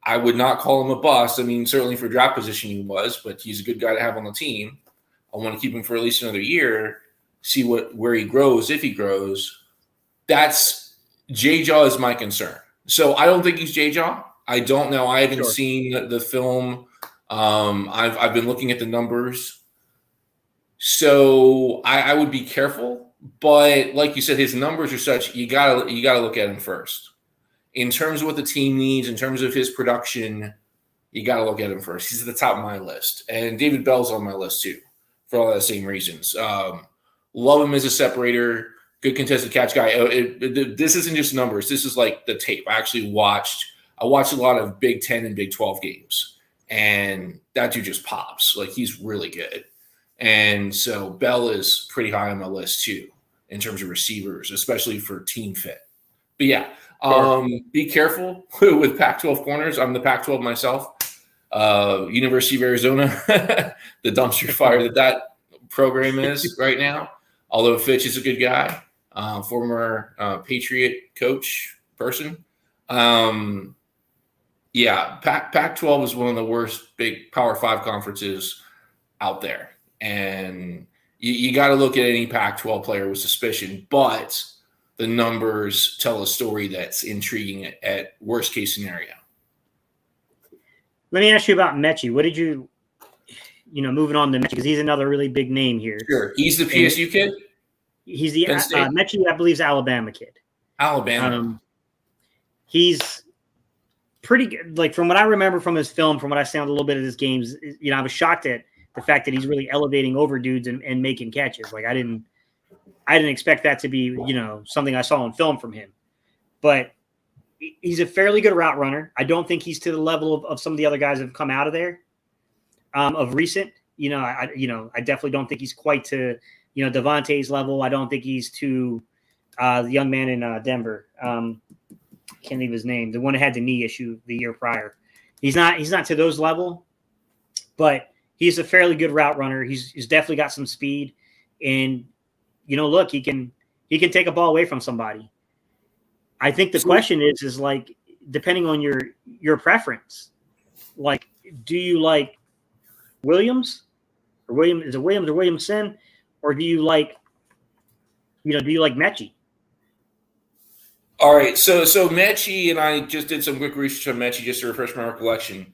I would not call him a bust. I mean, certainly for draft position he was, but he's a good guy to have on the team. I want to keep him for at least another year, see where he grows, if he grows. That's J-Jaw is my concern. So I don't think he's J-Jaw. I don't know. I haven't Sure. seen the film. I've been looking at the numbers. So I would be careful. But like you said, his numbers are such you gotta look at him first. In terms of what the team needs, in terms of his production, you got to look at him first. He's at the top of my list. And David Bell's on my list too, for all the same reasons. Love him as a separator, good contested catch guy. This isn't just numbers. This is like the tape. I watched a lot of Big 10 and Big 12 games, and that dude just pops. Like, he's really good. And so Bell is pretty high on my list too, in terms of receivers, especially for team fit. But yeah, be careful with Pac-12 corners. I'm the Pac-12 myself. University of Arizona, the dumpster fire that program is right now. Although Fitch is a good guy, former Patriot coach person. Yeah, Pac-12 is one of the worst big Power 5 conferences out there. And you got to look at any Pac-12 player with suspicion, but the numbers tell a story that's intriguing at worst case scenario. Let me ask you about Mechie. What did you moving on to Mechie, because he's another really big name here. Sure. He's the PSU kid? He's the Mechie, I believe, is Alabama kid. Alabama. He's pretty good. Like, from what I remember from his film, from what I saw a little bit of his games, I was shocked at the fact that he's really elevating over dudes and making catches. Like, I didn't expect that to be, something I saw on film from him. But he's a fairly good route runner. I don't think he's to the level of some of the other guys that have come out of there of recent. I definitely don't think he's quite to, Devontae's level. I don't think he's to the young man in Denver. Can't think of his name. The one that had the knee issue the year prior. He's not to those level, but he's a fairly good route runner. He's definitely got some speed, and look, he can take a ball away from somebody. I think the question is like, depending on your preference, like, do you like Williams or Williamson, or do you like Mechie? All right, so Mechie, and I just did some quick research on Mechie just to refresh my recollection.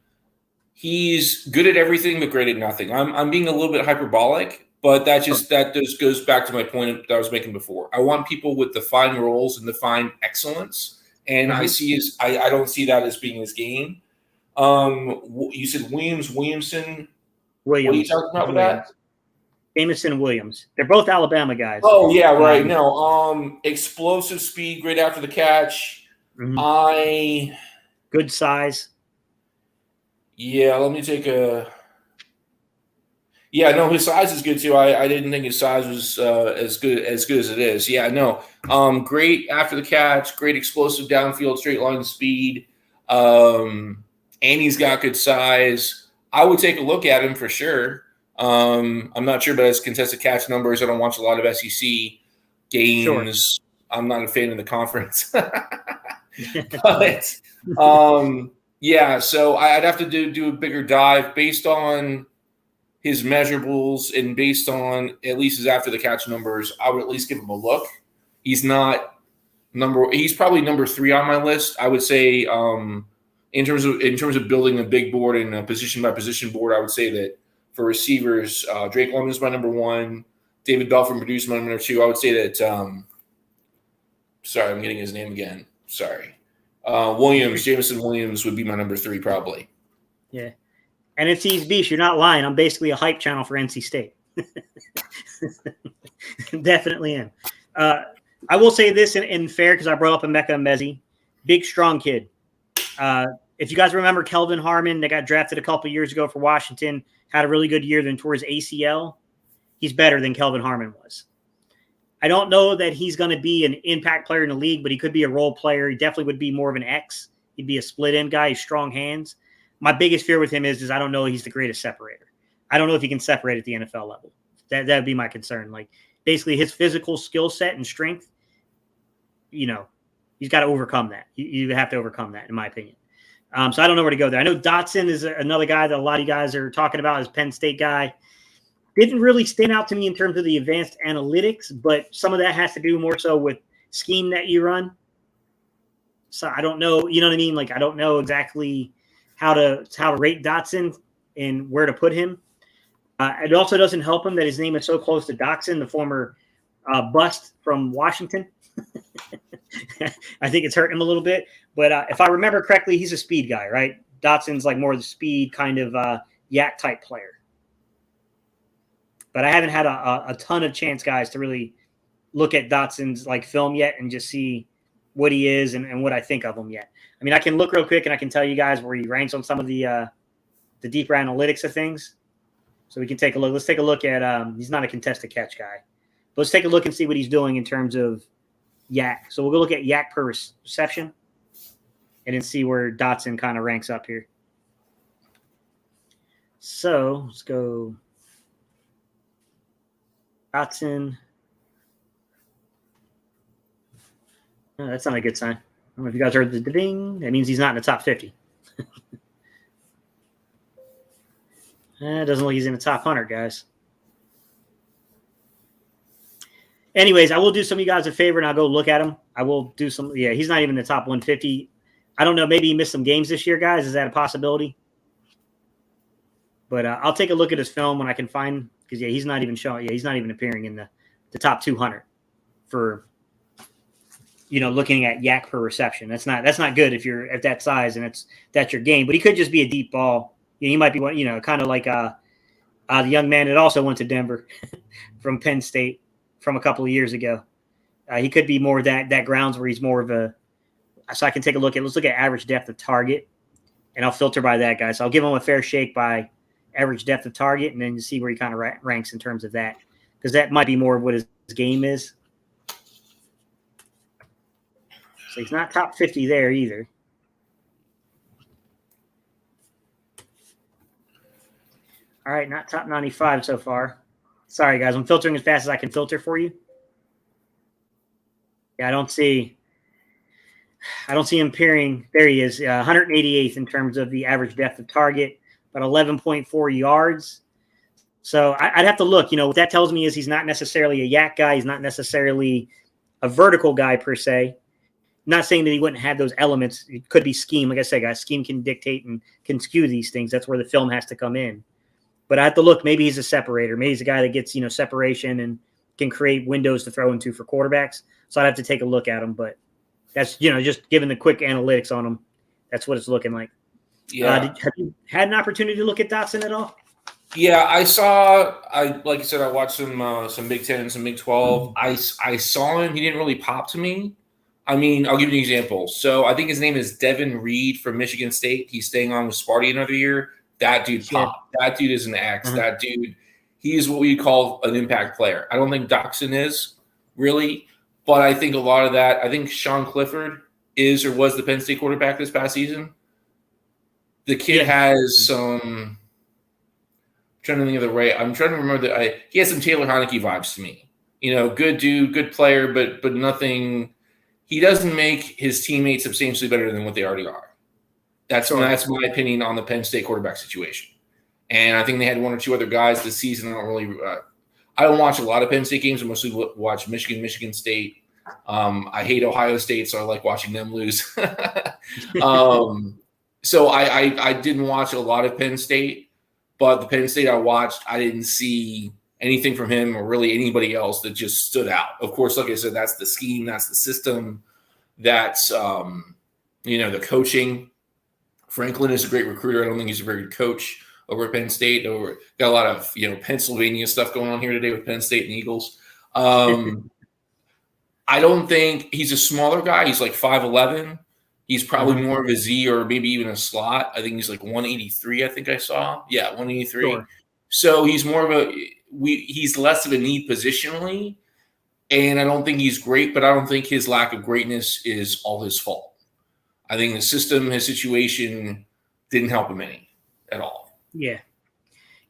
He's good at everything but great at nothing. I'm being a little bit hyperbolic, but that just goes back to my point that I was making before. I want people with defined roles and defined excellence, and I don't see that as being his game. You said Williamson. What are you talking about with that? Jameson Williams. They're both Alabama guys. Oh yeah, right. No, explosive speed, great after the catch. Mm-hmm. Good size. Yeah, let me take a. Yeah, no, his size is good too. I didn't think his size was as good as it is. Yeah, no, great after the catch, great explosive downfield, straight line speed, and he's got good size. I would take a look at him for sure. I'm not sure about his contested catch numbers. I don't watch a lot of SEC games. Sure. I'm not a fan of the conference. But yeah, so I'd have to do a bigger dive based on his measurables and based on at least his after the catch numbers. I would at least give him a look. He's probably number 3 on my list. I would say in terms of building a big board and a position by position board, I would say that for receivers, Drake London is my number 1. David Bell from Purdue is my number 2. I would say that sorry, I'm getting his name again. Sorry. Jameson Williams would be my number 3 probably. Yeah. And if he's beast, you're not lying. I'm basically a hype channel for NC State. Definitely am. I will say this in fair, because I brought up Emeka Emezi. Big, strong kid. If you guys remember Kelvin Harmon, that got drafted a couple years ago for Washington, had a really good year, then tore his ACL. He's better than Kelvin Harmon was. I don't know that he's going to be an impact player in the league, but he could be a role player. He definitely would be more of an X. He'd be a split end guy. He's strong hands. My biggest fear with him is I don't know he's the greatest separator. I don't know if he can separate at the NFL level. That would be my concern. Like, basically his physical skill set and strength, he's got to overcome that. You have to overcome that, in my opinion. So I don't know where to go there. I know Dodson is another guy that a lot of you guys are talking about as Penn State guy. Didn't really stand out to me in terms of the advanced analytics, but some of that has to do more so with scheme that you run. So I don't know, you know what I mean? Like, I don't know exactly how to rate Dotson and where to put him. It also doesn't help him that his name is so close to Dotson, the former bust from Washington. I think it's hurting him a little bit. But if I remember correctly, he's a speed guy, right? Dotson's like more the speed kind of yak type player. But I haven't had a ton of chance, guys, to really look at Dotson's like film yet and just see what he is and what I think of him yet. I mean, I can look real quick and I can tell you guys where he ranks on some of the deeper analytics of things. So we can take a look. Let's take a look at he's not a contested catch guy. But let's take a look and see what he's doing in terms of yak. So we'll go look at yak per reception and then see where Dotson kind of ranks up here. So let's go Dotson. Oh, that's not a good sign. I don't know if you guys heard the ding. That means he's not in the top 50. It doesn't look like he's in the top 100, guys. Anyways, I will do some of you guys a favor, and I'll go look at him. I will do some. Yeah, he's not even in the top 150. I don't know. Maybe he missed some games this year, guys. Is that a possibility? But I'll take a look at his film when I can find, because, yeah, he's not even showing. Yeah, he's not even appearing in the top 200 for, looking at yak per reception. That's not good if you're at that size and that's your game. But he could just be a deep ball. He might be, kind of like the young man that also went to Denver from Penn State from a couple of years ago. He could be more that grounds where he's more of a. So I can take a look at. Let's look at average depth of target, and I'll filter by that, guys. So I'll give him a fair shake by average depth of target, and then see where he kind of ranks in terms of that, because that might be more of what his game is. So he's not top 50 there either. All right, not top 95 so far. Sorry, guys. I'm filtering as fast as I can filter for you. Yeah, I don't see him appearing. There he is, 188th in terms of the average depth of target, but 11.4 yards. So I'd have to look. What that tells me is he's not necessarily a yak guy. He's not necessarily a vertical guy per se. Not saying that he wouldn't have those elements. It could be scheme. Like I said, guys, scheme can dictate and can skew these things. That's where the film has to come in. But I have to look. Maybe he's a separator. Maybe he's a guy that gets, separation and can create windows to throw into for quarterbacks. So I'd have to take a look at him. But that's, just given the quick analytics on him, that's what it's looking like. Yeah. Have you had an opportunity to look at Dotson at all? Yeah, like I said, I watched some Big 10 and some Big 12. I saw him. He didn't really pop to me. I mean, I'll give you an example. So I think his name is Devin Reed from Michigan State. He's staying on with Sparty another year. That dude popped. That dude is an X. That dude, he is what we call an impact player. I don't think Dotson is really, but I think a lot of that, I think Sean Clifford is or was the Penn State quarterback this past season. The kid has some, I'm trying to think of the right, I'm trying to remember that he has some Taylor Heineke vibes to me. Good dude, good player, but nothing, he doesn't make his teammates substantially better than what they already are. That's my opinion on the Penn State quarterback situation. And I think they had one or two other guys this season. I don't watch a lot of Penn State games. I mostly watch Michigan State. I hate Ohio State, so I like watching them lose. So I didn't watch a lot of Penn State, but the Penn State I watched, I didn't see anything from him or really anybody else that just stood out. Of course, like I said, that's the scheme, that's the system, that's the coaching. Franklin is a great recruiter. I don't think he's a very good coach over at Penn State. Got a lot of Pennsylvania stuff going on here today with Penn State and Eagles. I don't think he's a smaller guy. He's like 5'11". He's probably more of a Z or maybe even a slot. I think he's like 183. I think I saw. Yeah, 183. Sure. So he's more of he's less of a need positionally, and I don't think he's great. But I don't think his lack of greatness is all his fault. I think the system, his situation, didn't help him any at all. Yeah.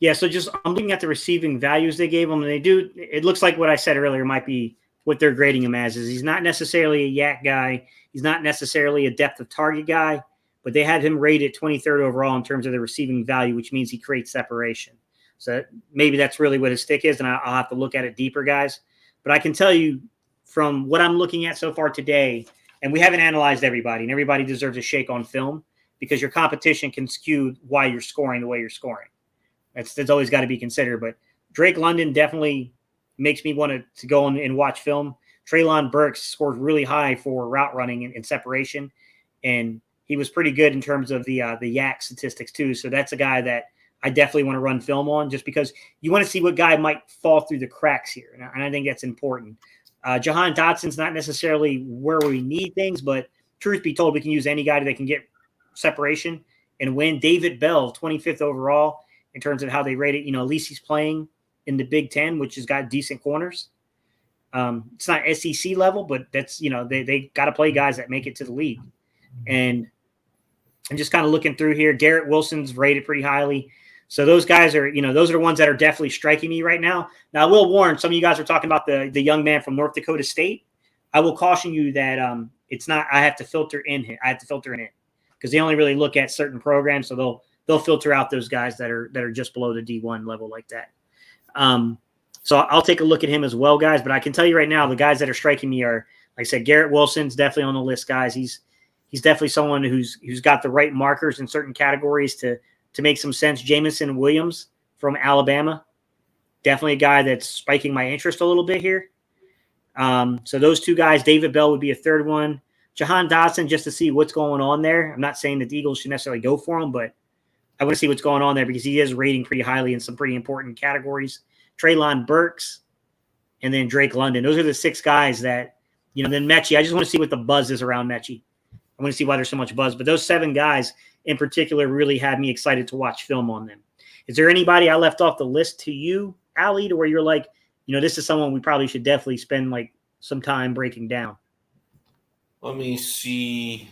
Yeah, so I'm looking at the receiving values they gave him, and it looks like what I said earlier might be what they're grading him as. Is he's not necessarily a yak guy. He's not necessarily a depth of target guy, but they had him rated 23rd overall in terms of the receiving value, which means he creates separation. So maybe that's really what his stick is, and I'll have to look at it deeper, guys. But I can tell you from what I'm looking at so far today, and we haven't analyzed everybody, and everybody deserves a shake on film because your competition can skew why you're scoring the way you're scoring. That's always got to be considered. But Drake London definitely makes me want to go and watch film. Treylon Burks scored really high for route running and separation, and he was pretty good in terms of the YAC statistics too. So that's a guy that I definitely want to run film on, just because you want to see what guy might fall through the cracks here, and I think that's important. Jahan Dodson's not necessarily where we need things, but truth be told, we can use any guy that can get separation and win. David Bell, 25th overall in terms of how they rate it. At least he's playing in the Big Ten, which has got decent corners. It's not SEC level, but that's, they got to play guys that make it to the league. And I'm just kind of looking through here. Garrett Wilson's rated pretty highly. So those guys are, those are the ones that are definitely striking me right now. Now, I will warn, some of you guys are talking about the young man from North Dakota State. I will caution you that it's not, I have to filter in him. I have to filter in it because they only really look at certain programs. So they'll filter out those guys that are just below the D1 level like that. So I'll take a look at him as well, guys. But I can tell you right now, the guys that are striking me are, like I said, Garrett Wilson's definitely on the list, guys. He's definitely someone who's got the right markers in certain categories to make some sense. Jamison Williams from Alabama, definitely a guy that's spiking my interest a little bit here. So those two guys, David Bell would be a third one. Jahan Dodson, just to see what's going on there. I'm not saying that the Eagles should necessarily go for him, but I want to see what's going on there because he is rating pretty highly in some pretty important categories. Treylon Burks, and then Drake London. Those are the six guys that, then Mechie. I just want to see what the buzz is around Mechie. I want to see why there's so much buzz. But those seven guys in particular really had me excited to watch film on them. Is there anybody I left off the list to you, Ali, to where you're like, this is someone we probably should definitely spend like some time breaking down? Let me see.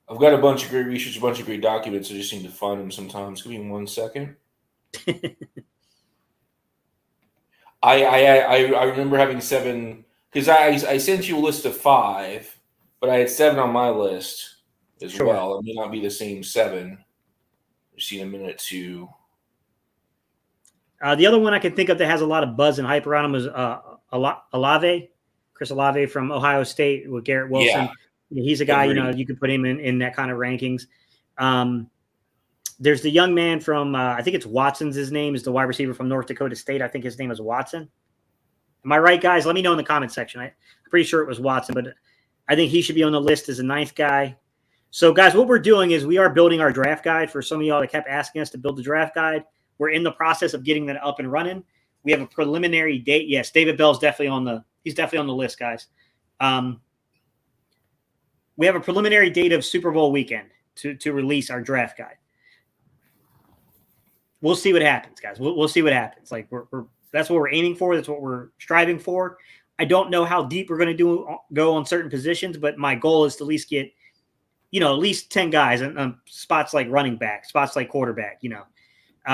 I've got a bunch of great research, a bunch of great documents. I just need to find them sometimes. Give me 1 second. I remember having 7 because I sent you a list of 5, but I had 7 on my list as well. It may not be the same 7. Just need a minute to. The other one I can think of that has a lot of buzz and hype around him is Olave, Chris Olave from Ohio State with Garrett Wilson. Yeah. He's a guy, you could put him in that kind of rankings. There's the young man from, I think it's Watson's his name, is the wide receiver from North Dakota State. I think his name is Watson. Am I right, guys? Let me know in the comment section. I'm pretty sure it was Watson, but I think he should be on the list as a 9th guy. So, guys, what we're doing is we are building our draft guide. For some of y'all that kept asking us to build the draft guide, we're in the process of getting that up and running. We have a preliminary date. Yes, David Bell's definitely he's definitely on the list, guys. We have a preliminary date of Super Bowl weekend to release our draft guide. We'll see what happens, guys. We'll see what happens. Like that's what we're aiming for. That's what we're striving for. I don't know how deep we're going to go on certain positions, but my goal is to at least get, at least 10 guys on spots like running back, spots like quarterback.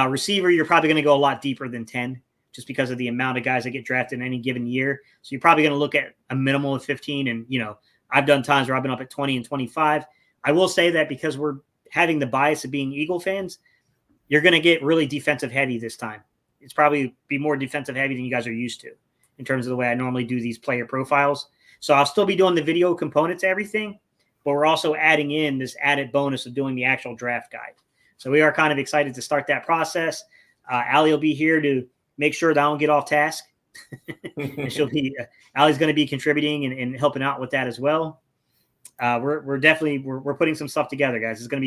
Receiver, you're probably going to go a lot deeper than 10, just because of the amount of guys that get drafted in any given year. So you're probably going to look at a minimum of 15. And I've done times where I've been up at 20 and 25. I will say that because we're having the bias of being Eagle fans, you're going to get really defensive heavy this time. It's probably be more defensive heavy than you guys are used to in terms of the way I normally do these player profiles. So I'll still be doing the video component to everything, but we're also adding in this added bonus of doing the actual draft guide. So we are kind of excited to start that process. Ali will be here to make sure that I don't get off task. And Ali's going to be contributing and helping out with that as well. We're definitely putting some stuff together, guys. It's going to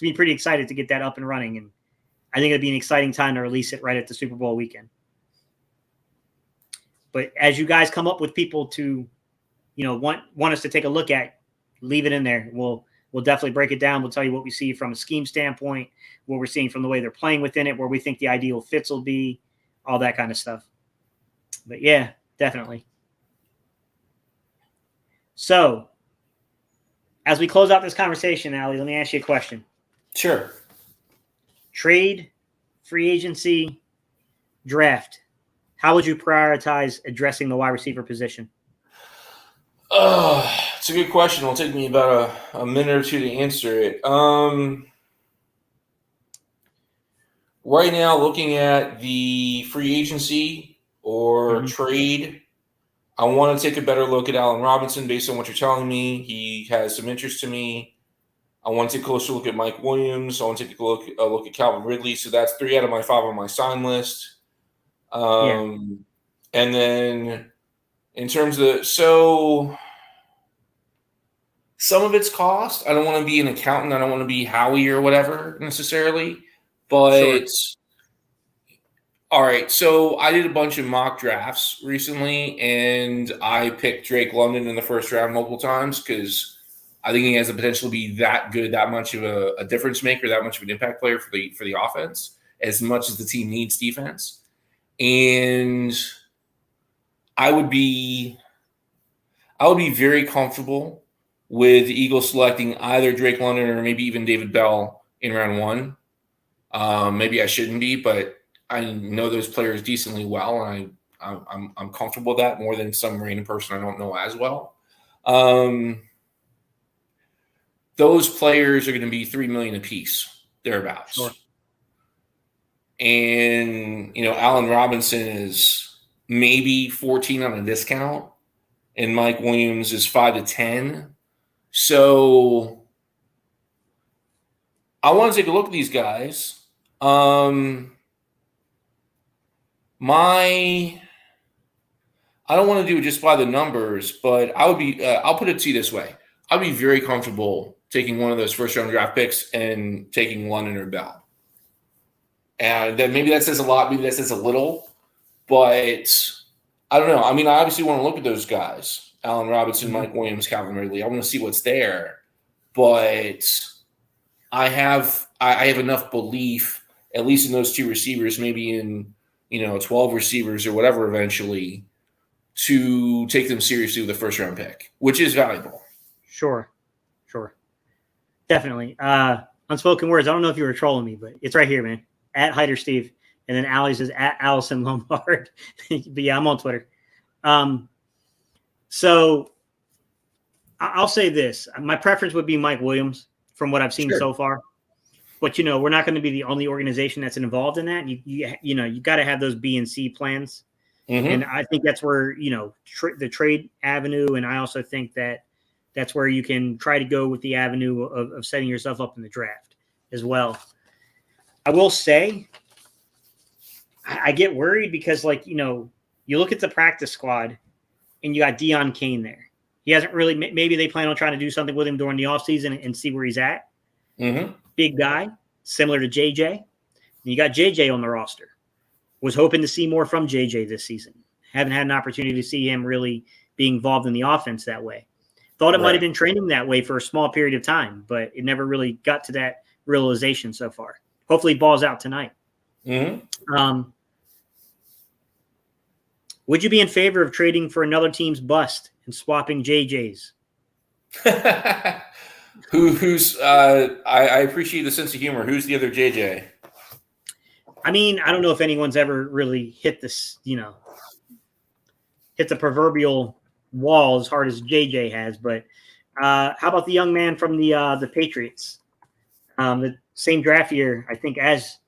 be pretty excited to get that up and running, and I think it'll be an exciting time to release it right at the Super Bowl weekend. But as you guys come up with people to, want us to take a look at, leave it in there. We'll definitely break it down. We'll tell you what we see from a scheme standpoint, what we're seeing from the way they're playing within it, where we think the ideal fits will be, all that kind of stuff. But yeah, definitely. So as we close out this conversation, Ali, let me ask you a question. Sure. Trade, free agency, draft. How would you prioritize addressing the wide receiver position? It's a good question. It'll take me about a minute or two to answer it. Right now, looking at the free agency or trade, I want to take a better look at Allen Robinson based on what you're telling me. He has some interest to me. I want to take a closer look at Mike Williams. I want to take a look at Calvin Ridley. So that's 3 out of my 5 on my sign list. And then in terms of some of it's cost. I don't want to be an accountant. I don't want to be Howie or whatever necessarily. But all right, so I did a bunch of mock drafts recently, and I picked Drake London in the first round multiple times because I think he has the potential to be that good, that much of a difference maker, that much of an impact player for the offense, as much as the team needs defense. And I would be very comfortable with the Eagles selecting either Drake London or maybe even David Bell in round 1. Maybe I shouldn't be, but I know those players decently well, and I'm comfortable with that more than some random person I don't know as well. Those players are going to be $3 million apiece, thereabouts. Sure. And Allen Robinson is maybe 14 on a discount, and Mike Williams is 5 to 10. So I want to take a look at these guys. I don't want to do it just by the numbers, but I would be. I'll put it to you this way: I'd be very comfortable taking one of those first-round draft picks and taking London or Bell. And then maybe that says a lot, maybe that says a little, but I don't know. I mean, I obviously want to look at those guys: Allen Robinson, Mike Williams, Calvin Ridley. I want to see what's there, but I have enough belief, at least in those 2 receivers, maybe in 12 receivers or whatever eventually, to take them seriously with a first-round pick, which is valuable. Sure. Definitely. Unspoken words. I don't know if you were trolling me, but it's right here, man. At Hyder Steve. And then Allie's is at Allison Lombard. But yeah, I'm on Twitter. So I'll say this. My preference would be Mike Williams from what I've seen so far. But, we're not going to be the only organization that's involved in that. You got to have those B and C plans. Mm-hmm. And I think that's where, the trade avenue. And I also think that's where you can try to go with the avenue of setting yourself up in the draft as well. I will say I get worried because, you look at the practice squad and you got Deion Kane there. He hasn't really – maybe they plan on trying to do something with him during the offseason and see where he's at. Mm-hmm. Big guy, similar to JJ. And you got JJ on the roster. Was hoping to see more from JJ this season. Haven't had an opportunity to see him really being involved in the offense that way. Thought it might have been training that way for a small period of time, but it never really got to that realization so far. Hopefully he balls out tonight. Mm-hmm. Would you be in favor of trading for another team's bust and swapping JJ's? Who's I appreciate the sense of humor. Who's the other JJ? I mean, I don't know if anyone's ever really hit this, hit the proverbial wall as hard as JJ has. But how about the young man from the Patriots? The same draft year, I think, as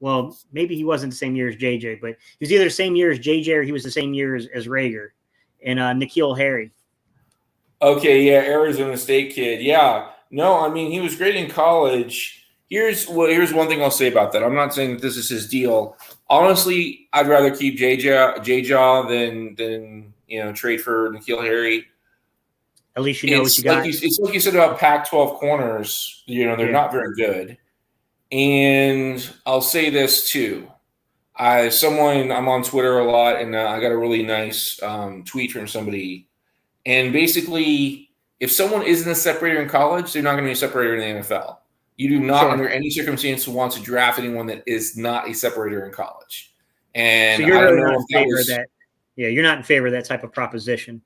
well, maybe he wasn't the same year as JJ, but he was either the same year as JJ or he was the same year as Rager and N'Keal Harry. Okay, yeah, Arizona State kid. Yeah. No, I mean, he was great in college. Here's one thing I'll say about that. I'm not saying that this is his deal. Honestly, I'd rather keep J-Jaw than trade for N'Keal Harry. At least you know what you got. It's like you said about Pac-12 corners. They're not very good. And I'll say this too. I'm on Twitter a lot, and I got a really nice tweet from somebody. And basically, if someone isn't a separator in college, they're not going to be a separator in the NFL. You do not, under any circumstance, want to draft anyone that is not a separator in college. And so you're really not in favor of that. Yeah, you're not in favor of that type of proposition.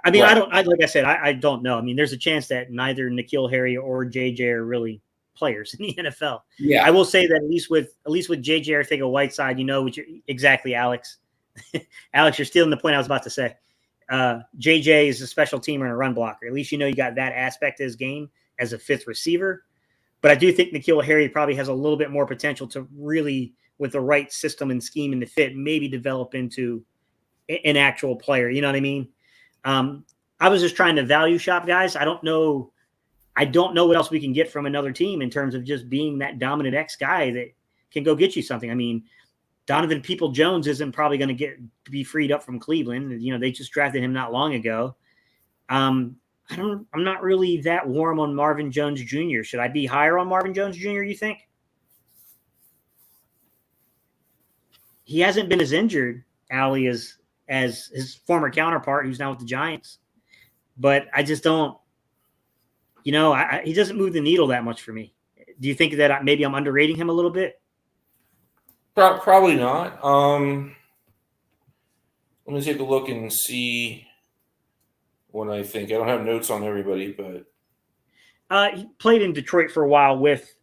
I mean, right. Like I said, I don't know. I mean, there's a chance that neither N'Keal Harry or JJ are really players in the NFL. Yeah, I will say that at least with JJ, I think a Whiteside, exactly, Alex. Alex, you're stealing the point I was about to say. JJ is a special teamer and a run blocker. At least you got that aspect of his game as a fifth receiver. But I do think N'Keal Harry probably has a little bit more potential to really, with the right system and scheme and the fit, maybe develop into an actual player. You know what I mean? I was just trying to value shop guys. I don't know what else we can get from another team in terms of just being that dominant X guy that can go get you something. I mean, Donovan Peoples-Jones isn't probably going to be freed up from Cleveland. You know, they just drafted him not long ago. I'm not really that warm on Marvin Jones Jr. Should I be higher on Marvin Jones Jr., you think? He hasn't been as injured, Allie, as his former counterpart, who's now with the Giants. But I just don't, you know, he doesn't move the needle that much for me. Do you think that maybe I'm underrating him a little bit? Probably not. Let me take a look and see what I think. I don't have notes on everybody, but he played in Detroit for a while with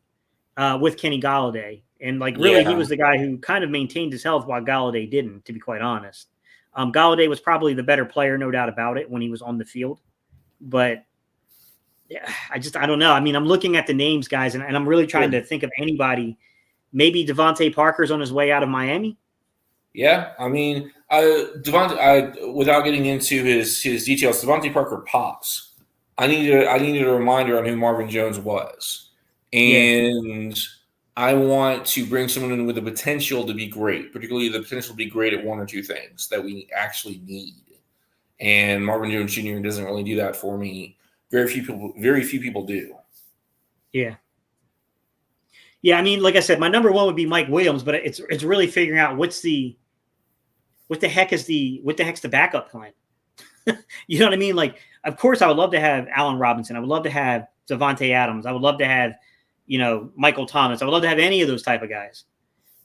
Kenny Golladay, and like really, he was the guy who kind of maintained his health while Golladay didn't. To be quite honest, Golladay was probably the better player, no doubt about it, when he was on the field. But yeah, I don't know. I mean, I'm looking at the names, guys, and I'm really trying to think of anybody. Maybe Devontae Parker's on his way out of Miami. Yeah, I mean, Devontae. Without getting into his details, Devontae Parker pops. I needed a reminder on who Marvin Jones was, and I want to bring someone in with the potential to be great, particularly the potential to be great at one or two things that we actually need. And Marvin Jones Jr. doesn't really do that for me. Very few people do. Yeah. Yeah, I mean, like I said, my number one would be Mike Williams, but it's really figuring out what the heck's the backup plan. You know what I mean? Like, of course, I would love to have Allen Robinson. I would love to have Devontae Adams. I would love to have, you know, Michael Thomas. I would love to have any of those type of guys.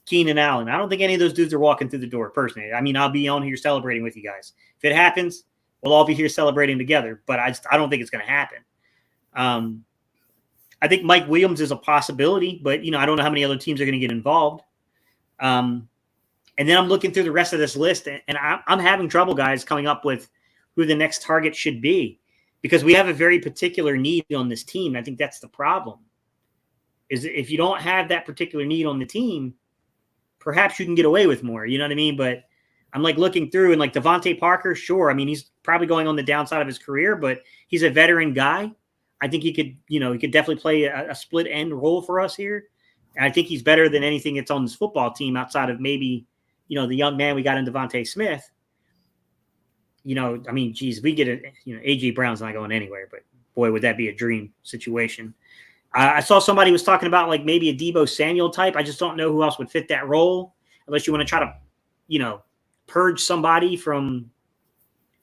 Keenan Allen. I don't think any of those dudes are walking through the door personally. I mean, I'll be on here celebrating with you guys. If it happens, we'll all be here celebrating together. But I don't think it's going to happen. I think Mike Williams is a possibility, but, you know, I don't know how many other teams are going to get involved. And then I'm looking through the rest of this list, and I'm having trouble, guys, coming up with who the next target should be, because we have a very particular need on this team. I think that's the problem, is if you don't have that particular need on the team, perhaps you can get away with more. You know what I mean? But I'm like looking through, and like Devontae Parker, sure. I mean, he's probably going on the downside of his career, but he's a veteran guy. I think he could definitely play a split end role for us here. And I think he's better than anything that's on this football team outside of maybe, you know, the young man we got in Devontae Smith. You know, I mean, geez, we get it. You know, A.J. Brown's not going anywhere, but boy, would that be a dream situation. I saw somebody was talking about like maybe a Deebo Samuel type. I just don't know who else would fit that role, unless you want to try to, you know, purge somebody from,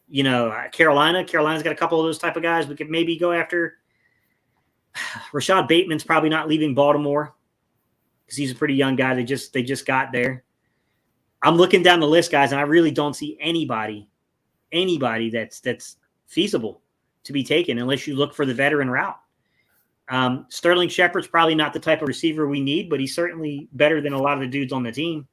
you know, Carolina. Carolina's got a couple of those type of guys. We could maybe go after. Rashad Bateman's probably not leaving Baltimore because he's a pretty young guy. They just got there. I'm looking down the list, guys, and I really don't see anybody that's feasible to be taken unless you look for the veteran route. Sterling Shepard's probably not the type of receiver we need, but he's certainly better than a lot of the dudes on the team.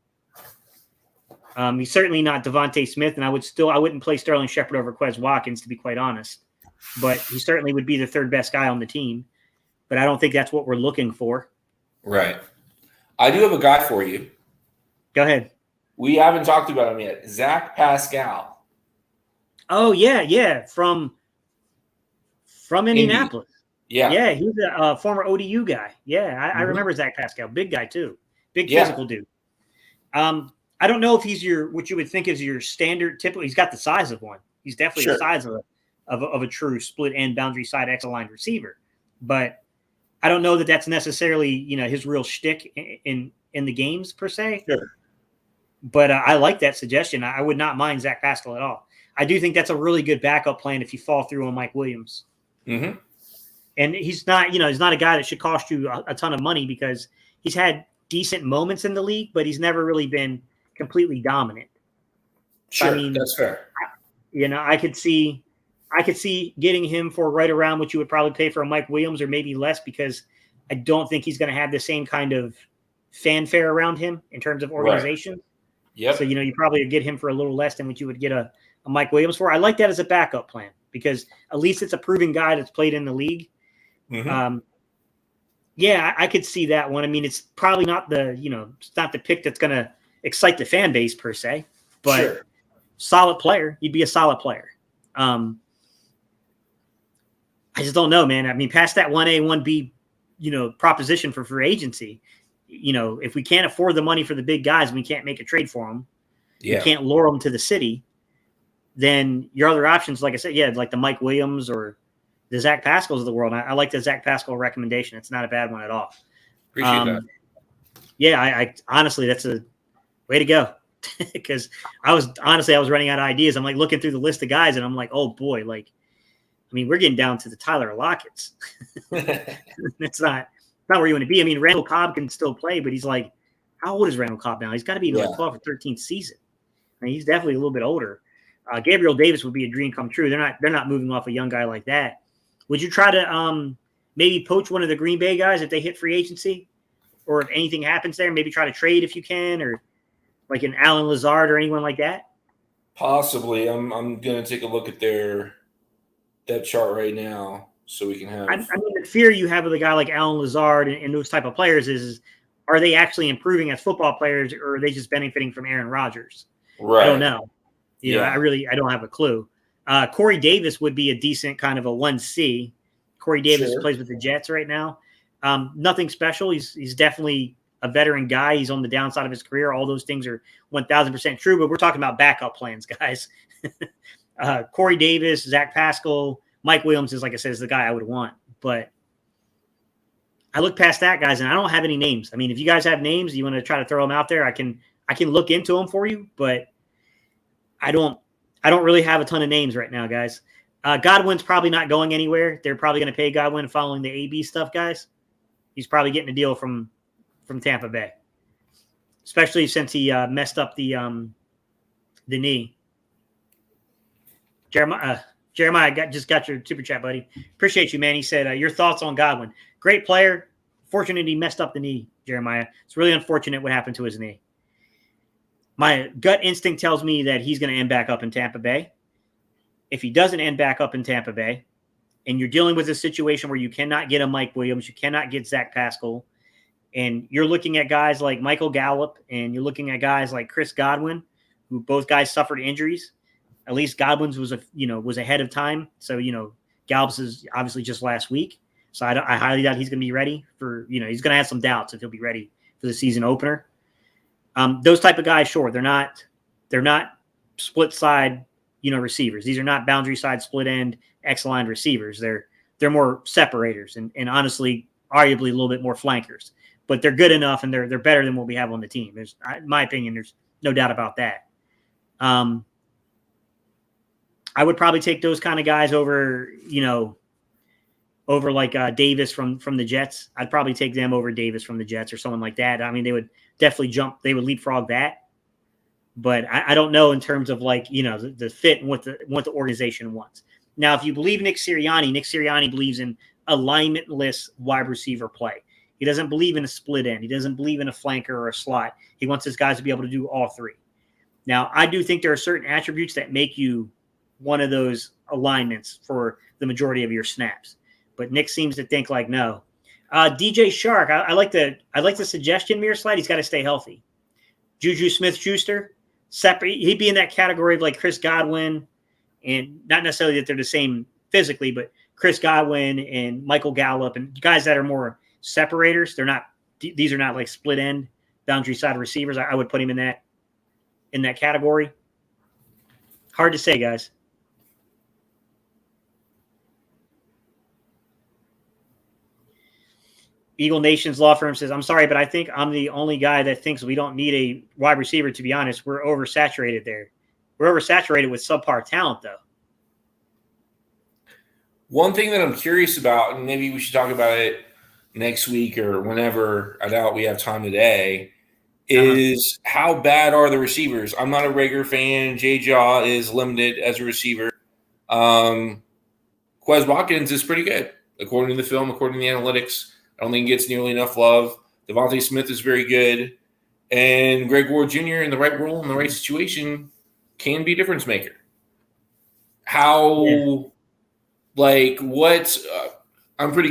He's certainly not Devontae Smith, and I wouldn't play Sterling Shepard over Quez Watkins, to be quite honest. But he certainly would be the third best guy on the team. But I don't think that's what we're looking for. Right. I do have a guy for you. Go ahead. We haven't talked about him yet. Zach Pascal. Oh, yeah. From Indianapolis. Yeah. Yeah, he's a former ODU guy. Yeah, I remember Zach Pascal. Big guy, too. Big physical dude. I don't know if he's what you would think is your standard typical. He's got the size of one. He's definitely the size of a true split end boundary side X-aligned receiver. But I don't know that that's necessarily, you know, his real shtick in the games per se. Sure. But I like that suggestion. I would not mind Zach Pascal at all. I do think that's a really good backup plan if you fall through on Mike Williams. Mm-hmm. And he's not a guy that should cost you a ton of money because he's had decent moments in the league, but he's never really been completely dominant. Sure, I mean, that's fair. You know, I could see getting him for right around what you would probably pay for a Mike Williams or maybe less, because I don't think he's going to have the same kind of fanfare around him in terms of organization. Right. Yep. So, you know, you probably would get him for a little less than what you would get a Mike Williams for. I like that as a backup plan because at least it's a proven guy that's played in the league. Mm-hmm. Yeah, I could see that one. I mean, it's probably not it's not the pick that's going to excite the fan base per se, but solid player. He'd be a solid player. I just don't know, man. I mean, past that 1A, 1B, proposition for free agency, if we can't afford the money for the big guys and we can't make a trade for them, we can't lure them to the city, then your other options, like I said, like the Mike Williams or the Zach Pascals of the world. I like the Zach Pascal recommendation. It's not a bad one at all. Appreciate that. Yeah, I honestly, that's a way to go. Because I was running out of ideas. I'm like looking through the list of guys and I'm like, oh boy, we're getting down to the Tyler Lockett's. It's not where you want to be. I mean, Randall Cobb can still play, but he's like, how old is Randall Cobb now? He's got to be in like 12 or 13th season. I mean, he's definitely a little bit older. Gabriel Davis would be a dream come true. They're not moving off a young guy like that. Would you try to maybe poach one of the Green Bay guys if they hit free agency, or if anything happens there? Maybe try to trade if you can, or like an Alan Lazard or anyone like that? Possibly. I'm going to take a look at their depth chart right now so we can have. I mean, the fear you have with a guy like Alan Lazard and those type of players is are they actually improving as football players, or are they just benefiting from Aaron Rodgers? Right. I don't know. I don't have a clue. Corey Davis would be a decent kind of a 1C. Corey Davis plays with the Jets right now. Nothing special. He's definitely a veteran guy. He's on the downside of his career. All those things are 1,000% true, but we're talking about backup plans, guys. Corey Davis, Zach Pascal, Mike Williams is, like I said, is the guy I would want. But I look past that, guys, and I don't have any names. I mean, if you guys have names, you want to try to throw them out there, I can look into them for you, but I don't really have a ton of names right now, guys. Godwin's probably not going anywhere. They're probably going to pay Godwin following the AB stuff, guys. He's probably getting a deal from Tampa Bay, especially since he messed up the knee. Jeremiah just got your super chat, buddy. Appreciate you, man. He said, your thoughts on Godwin. Great player. Fortunate he messed up the knee, Jeremiah. It's really unfortunate what happened to his knee. My gut instinct tells me that he's going to end back up in Tampa Bay. If he doesn't end back up in Tampa Bay, and you're dealing with a situation where you cannot get a Mike Williams, you cannot get Zach Pascal, and you're looking at guys like Michael Gallup, and you're looking at guys like Chris Godwin, who both guys suffered injuries. At least Godwin's was ahead of time. So, Gallup's is obviously just last week. So I highly doubt he's going to be ready for, he's going to have some doubts if he'll be ready for the season opener. Those type of guys, sure, they're not split side, receivers. These are not boundary side, split end, X-line receivers. They're more separators and honestly, arguably a little bit more flankers. But they're good enough and they're better than what we have on the team. In my opinion, there's no doubt about that. I would probably take those kind of guys over like Davis from the Jets. I'd probably take them over Davis from the Jets or someone like that. I mean, they would definitely they would leapfrog that. But I don't know in terms of the fit and what the organization wants. Now, if you believe Nick Sirianni believes in alignmentless wide receiver play. He doesn't believe in a split end. He doesn't believe in a flanker or a slot. He wants his guys to be able to do all three. Now, I do think there are certain attributes that make you one of those alignments for the majority of your snaps. But Nick seems to think no. DJ Shark, I like the suggestion, Mirror Slide. He's got to stay healthy. Juju Smith-Schuster, separate. He'd be in that category of Chris Godwin, and not necessarily that they're the same physically, but Chris Godwin and Michael Gallup and guys that are more separators. These are not split end boundary side receivers. I would put him in that category. Hard to say, guys. Eagle Nation's law firm says, I'm sorry, but I think I'm the only guy that thinks we don't need a wide receiver, to be honest. We're oversaturated there. We're oversaturated with subpar talent, though. One thing that I'm curious about, and maybe we should talk about it next week or whenever, I doubt we have time today, is how bad are the receivers? I'm not a Rager fan. Jay Jaw is limited as a receiver. Quez Watkins is pretty good, according to the film, according to the analytics. I don't think he gets nearly enough love. Devontae Smith is very good. And Greg Ward Jr. in the right role, in the right situation, can be a difference maker. I'm pretty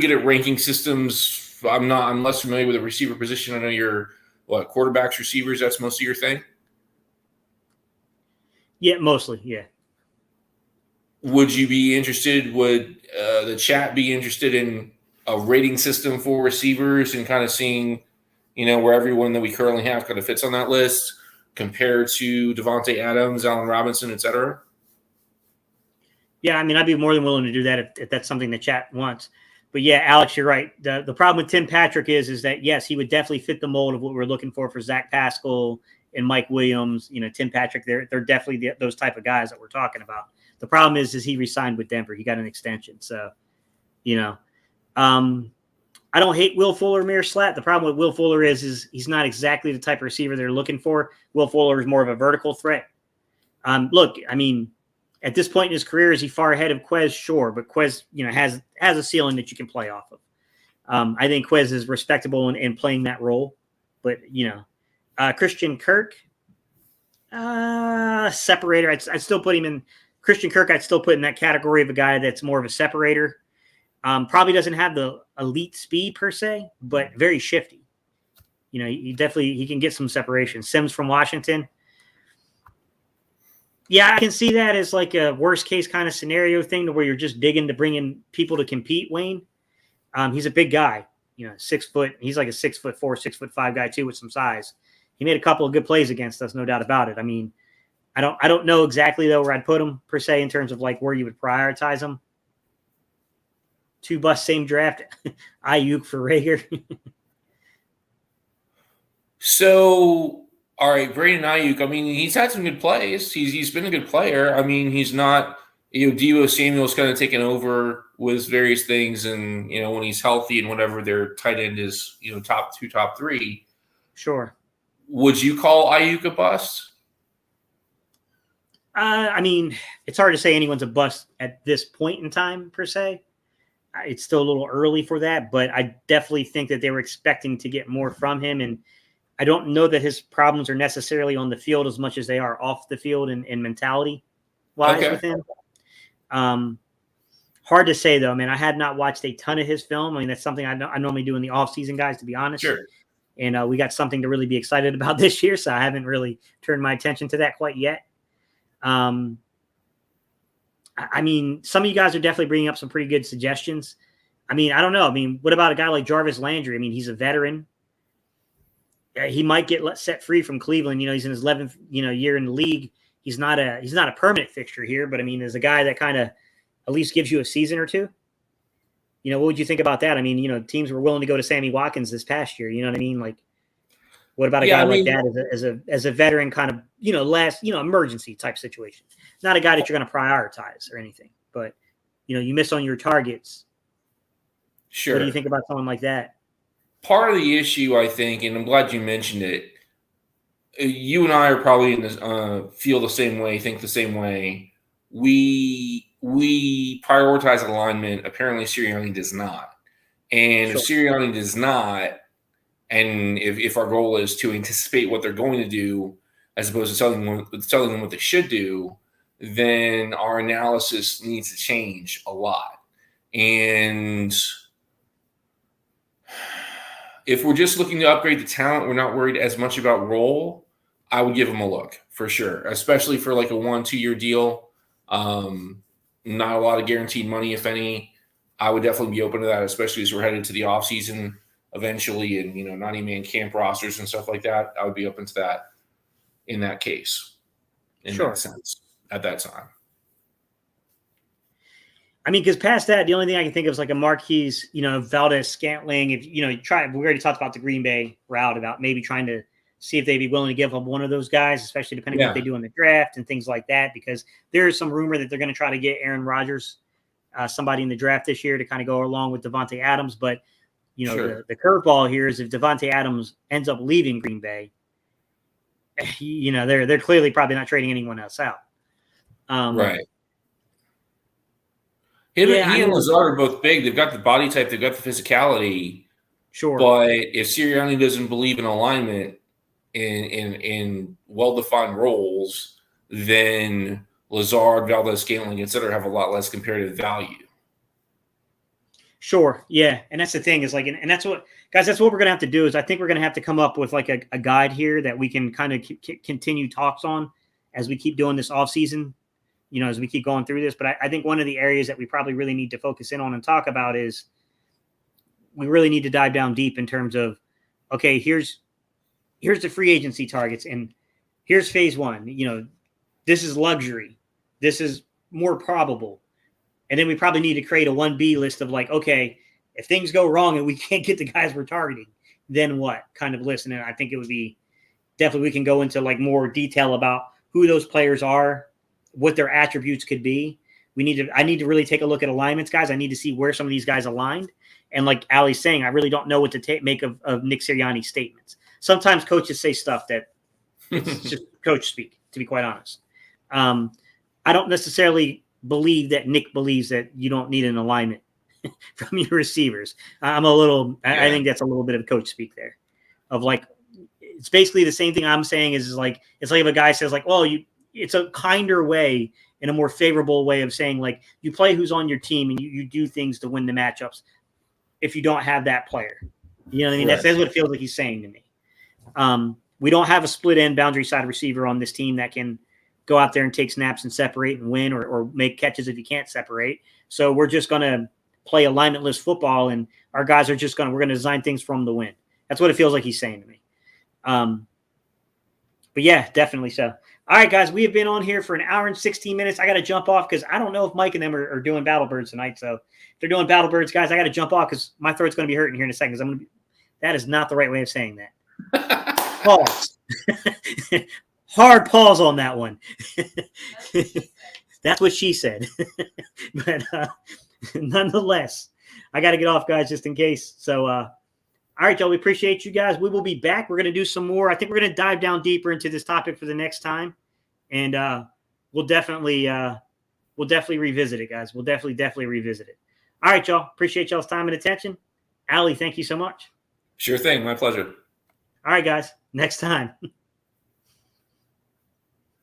good at ranking systems. I'm less familiar with the receiver position. I know you're, quarterbacks, receivers, that's most of your thing? Yeah, mostly. Yeah. Would you be interested? Would the chat be interested in a rating system for receivers and kind of seeing, where everyone that we currently have kind of fits on that list compared to Devontae Adams, Allen Robinson, et cetera? Yeah, I mean, I'd be more than willing to do that if that's something the chat wants. But yeah, Alex, you're right. The problem with Tim Patrick is that, yes, he would definitely fit the mold of what we're looking for Zach Pascal and Mike Williams. Tim Patrick, they're definitely those type of guys that we're talking about. The problem is he re-signed with Denver. He got an extension. So, I don't hate Will Fuller, Mir Slat. The problem with Will Fuller is he's not exactly the type of receiver they're looking for. Will Fuller is more of a vertical threat. Look, I mean, at this point in his career, is he far ahead of Quez? Sure, but Quez, has a ceiling that you can play off of. I think Quez is respectable in playing that role, but Christian Kirk, separator. I'd still put him in Christian Kirk. I'd still put in that category of a guy that's more of a separator. Probably doesn't have the elite speed per se, but very shifty. He can get some separation. Sims from Washington. Yeah, I can see that as like a worst case kind of scenario thing to where you're just digging to bring in people to compete, Wayne. He's a big guy, 6 foot. He's like a 6'4", 6'5" guy too with some size. He made a couple of good plays against us, no doubt about it. I mean, I don't know exactly though where I'd put him per se in terms of like where you would prioritize him. 2 busts, same draft, Ayuk for Rager. So, all right, Brandon Ayuk. I mean, he's had some good plays. He's been a good player. I mean, he's not. Deebo Samuel's kind of taken over with various things, and when he's healthy and whatever, their tight end is top 2, top 3. Sure. Would you call Ayuk a bust? I mean, it's hard to say anyone's a bust at this point in time per se. It's still a little early for that, but I definitely think that they were expecting to get more from him. And I don't know that his problems are necessarily on the field as much as they are off the field and mentality wise with him. Hard to say though. I mean, I had not watched a ton of his film. I mean, that's something I normally do in the off season, guys, to be honest. Sure. And we got something to really be excited about this year. So I haven't really turned my attention to that quite yet. I mean, some of you guys are definitely bringing up some pretty good suggestions. I mean, I don't know. I mean, what about a guy like Jarvis Landry? I mean, he's a veteran. He might get set free from Cleveland. He's in his 11th, year in the league. He's not a permanent fixture here, but I mean, there's a guy that kind of at least gives you a season or two. What would you think about that? I mean, teams were willing to go to Sammy Watkins this past year. You know what I mean? Like, what about a guy like that as a veteran kind of, last, emergency type situation? Not a guy that you're going to prioritize or anything, but, you miss on your targets. Sure. What do you think about someone like that? Part of the issue, I think, and I'm glad you mentioned it, you and I are probably in this, feel the same way, think the same way. We prioritize alignment. Apparently, Sirianni does not. And if Sirianni does not, and if our goal is to anticipate what they're going to do as opposed to telling them what they should do, then our analysis needs to change a lot. And if we're just looking to upgrade the talent, we're not worried as much about role, I would give them a look for sure, especially for like a 1-2 year deal. Not a lot of guaranteed money, if any. I would definitely be open to that, especially as we're headed to the offseason eventually and, 90-man camp rosters and stuff like that. I would be open to that in that case, in that sense, at that time. I mean, because past that, the only thing I can think of is like a Marquise, Valdez Scantling. If, we already talked about the Green Bay route about maybe trying to see if they'd be willing to give up one of those guys, especially depending on what they do in the draft and things like that, because there is some rumor that they're going to try to get Aaron Rodgers, somebody in the draft this year to kind of go along with Devontae Adams. But, the curveball here is if Devontae Adams ends up leaving Green Bay, they're clearly probably not trading anyone else out. Right. He and Lazard are both big. They've got the body type. They've got the physicality. Sure. But if Sirianni doesn't believe in alignment in well-defined roles, then Lazard, Valdez, Scantling, et cetera, have a lot less comparative value. Sure. Yeah. And that's the thing is like, and that's what, guys, that's what we're going to have to do is I think we're going to have to come up with like a guide here that we can kind of continue talks on as we keep doing this off season, as we keep going through this. But I think one of the areas that we probably really need to focus in on and talk about is we really need to dive down deep in terms of, okay, here's the free agency targets and here's phase one. This is luxury. This is more probable. And then we probably need to create a 1B list of like, okay, if things go wrong and we can't get the guys we're targeting, then what kind of list? And I think it would be definitely, we can go into like more detail about who those players are, what their attributes could be. I need to really take a look at alignments, guys. I need to see where some of these guys aligned. And like Allie's saying, I really don't know what to make of Nick Sirianni's statements. Sometimes coaches say stuff that it's just coach speak, to be quite honest. I don't necessarily believe that Nick believes that you don't need an alignment from your receivers. I think that's a little bit of coach speak there of like, it's basically the same thing I'm saying is like, it's like if a guy says like, well, it's a kinder way and a more favorable way of saying like, you play who's on your team and you do things to win the matchups if you don't have that player. You know what I mean? Right. That's what it feels like he's saying to me. We don't have a split end boundary side receiver on this team that can go out there and take snaps and separate and win or make catches if you can't separate. So we're just going to play alignmentless football and our guys are just we're going to design things from the win. That's what it feels like he's saying to me. But yeah, definitely so. All right, guys, we have been on here for an hour and 16 minutes. I got to jump off because I don't know if Mike and them are doing Battle Birds tonight. So if they're doing Battle Birds, guys, I got to jump off because my throat's going to be hurting here in a second. That is not the right way of saying that. Pause. Hard pause on that one. That's what she said. But nonetheless, I got to get off, guys, just in case. So, all right, y'all, we appreciate you guys. We will be back. We're going to do some more. I think we're going to dive down deeper into this topic for the next time. And we'll definitely revisit it, guys. We'll definitely revisit it. All right, y'all. Appreciate y'all's time and attention. Allie, thank you so much. Sure thing. My pleasure. All right, guys. Next time.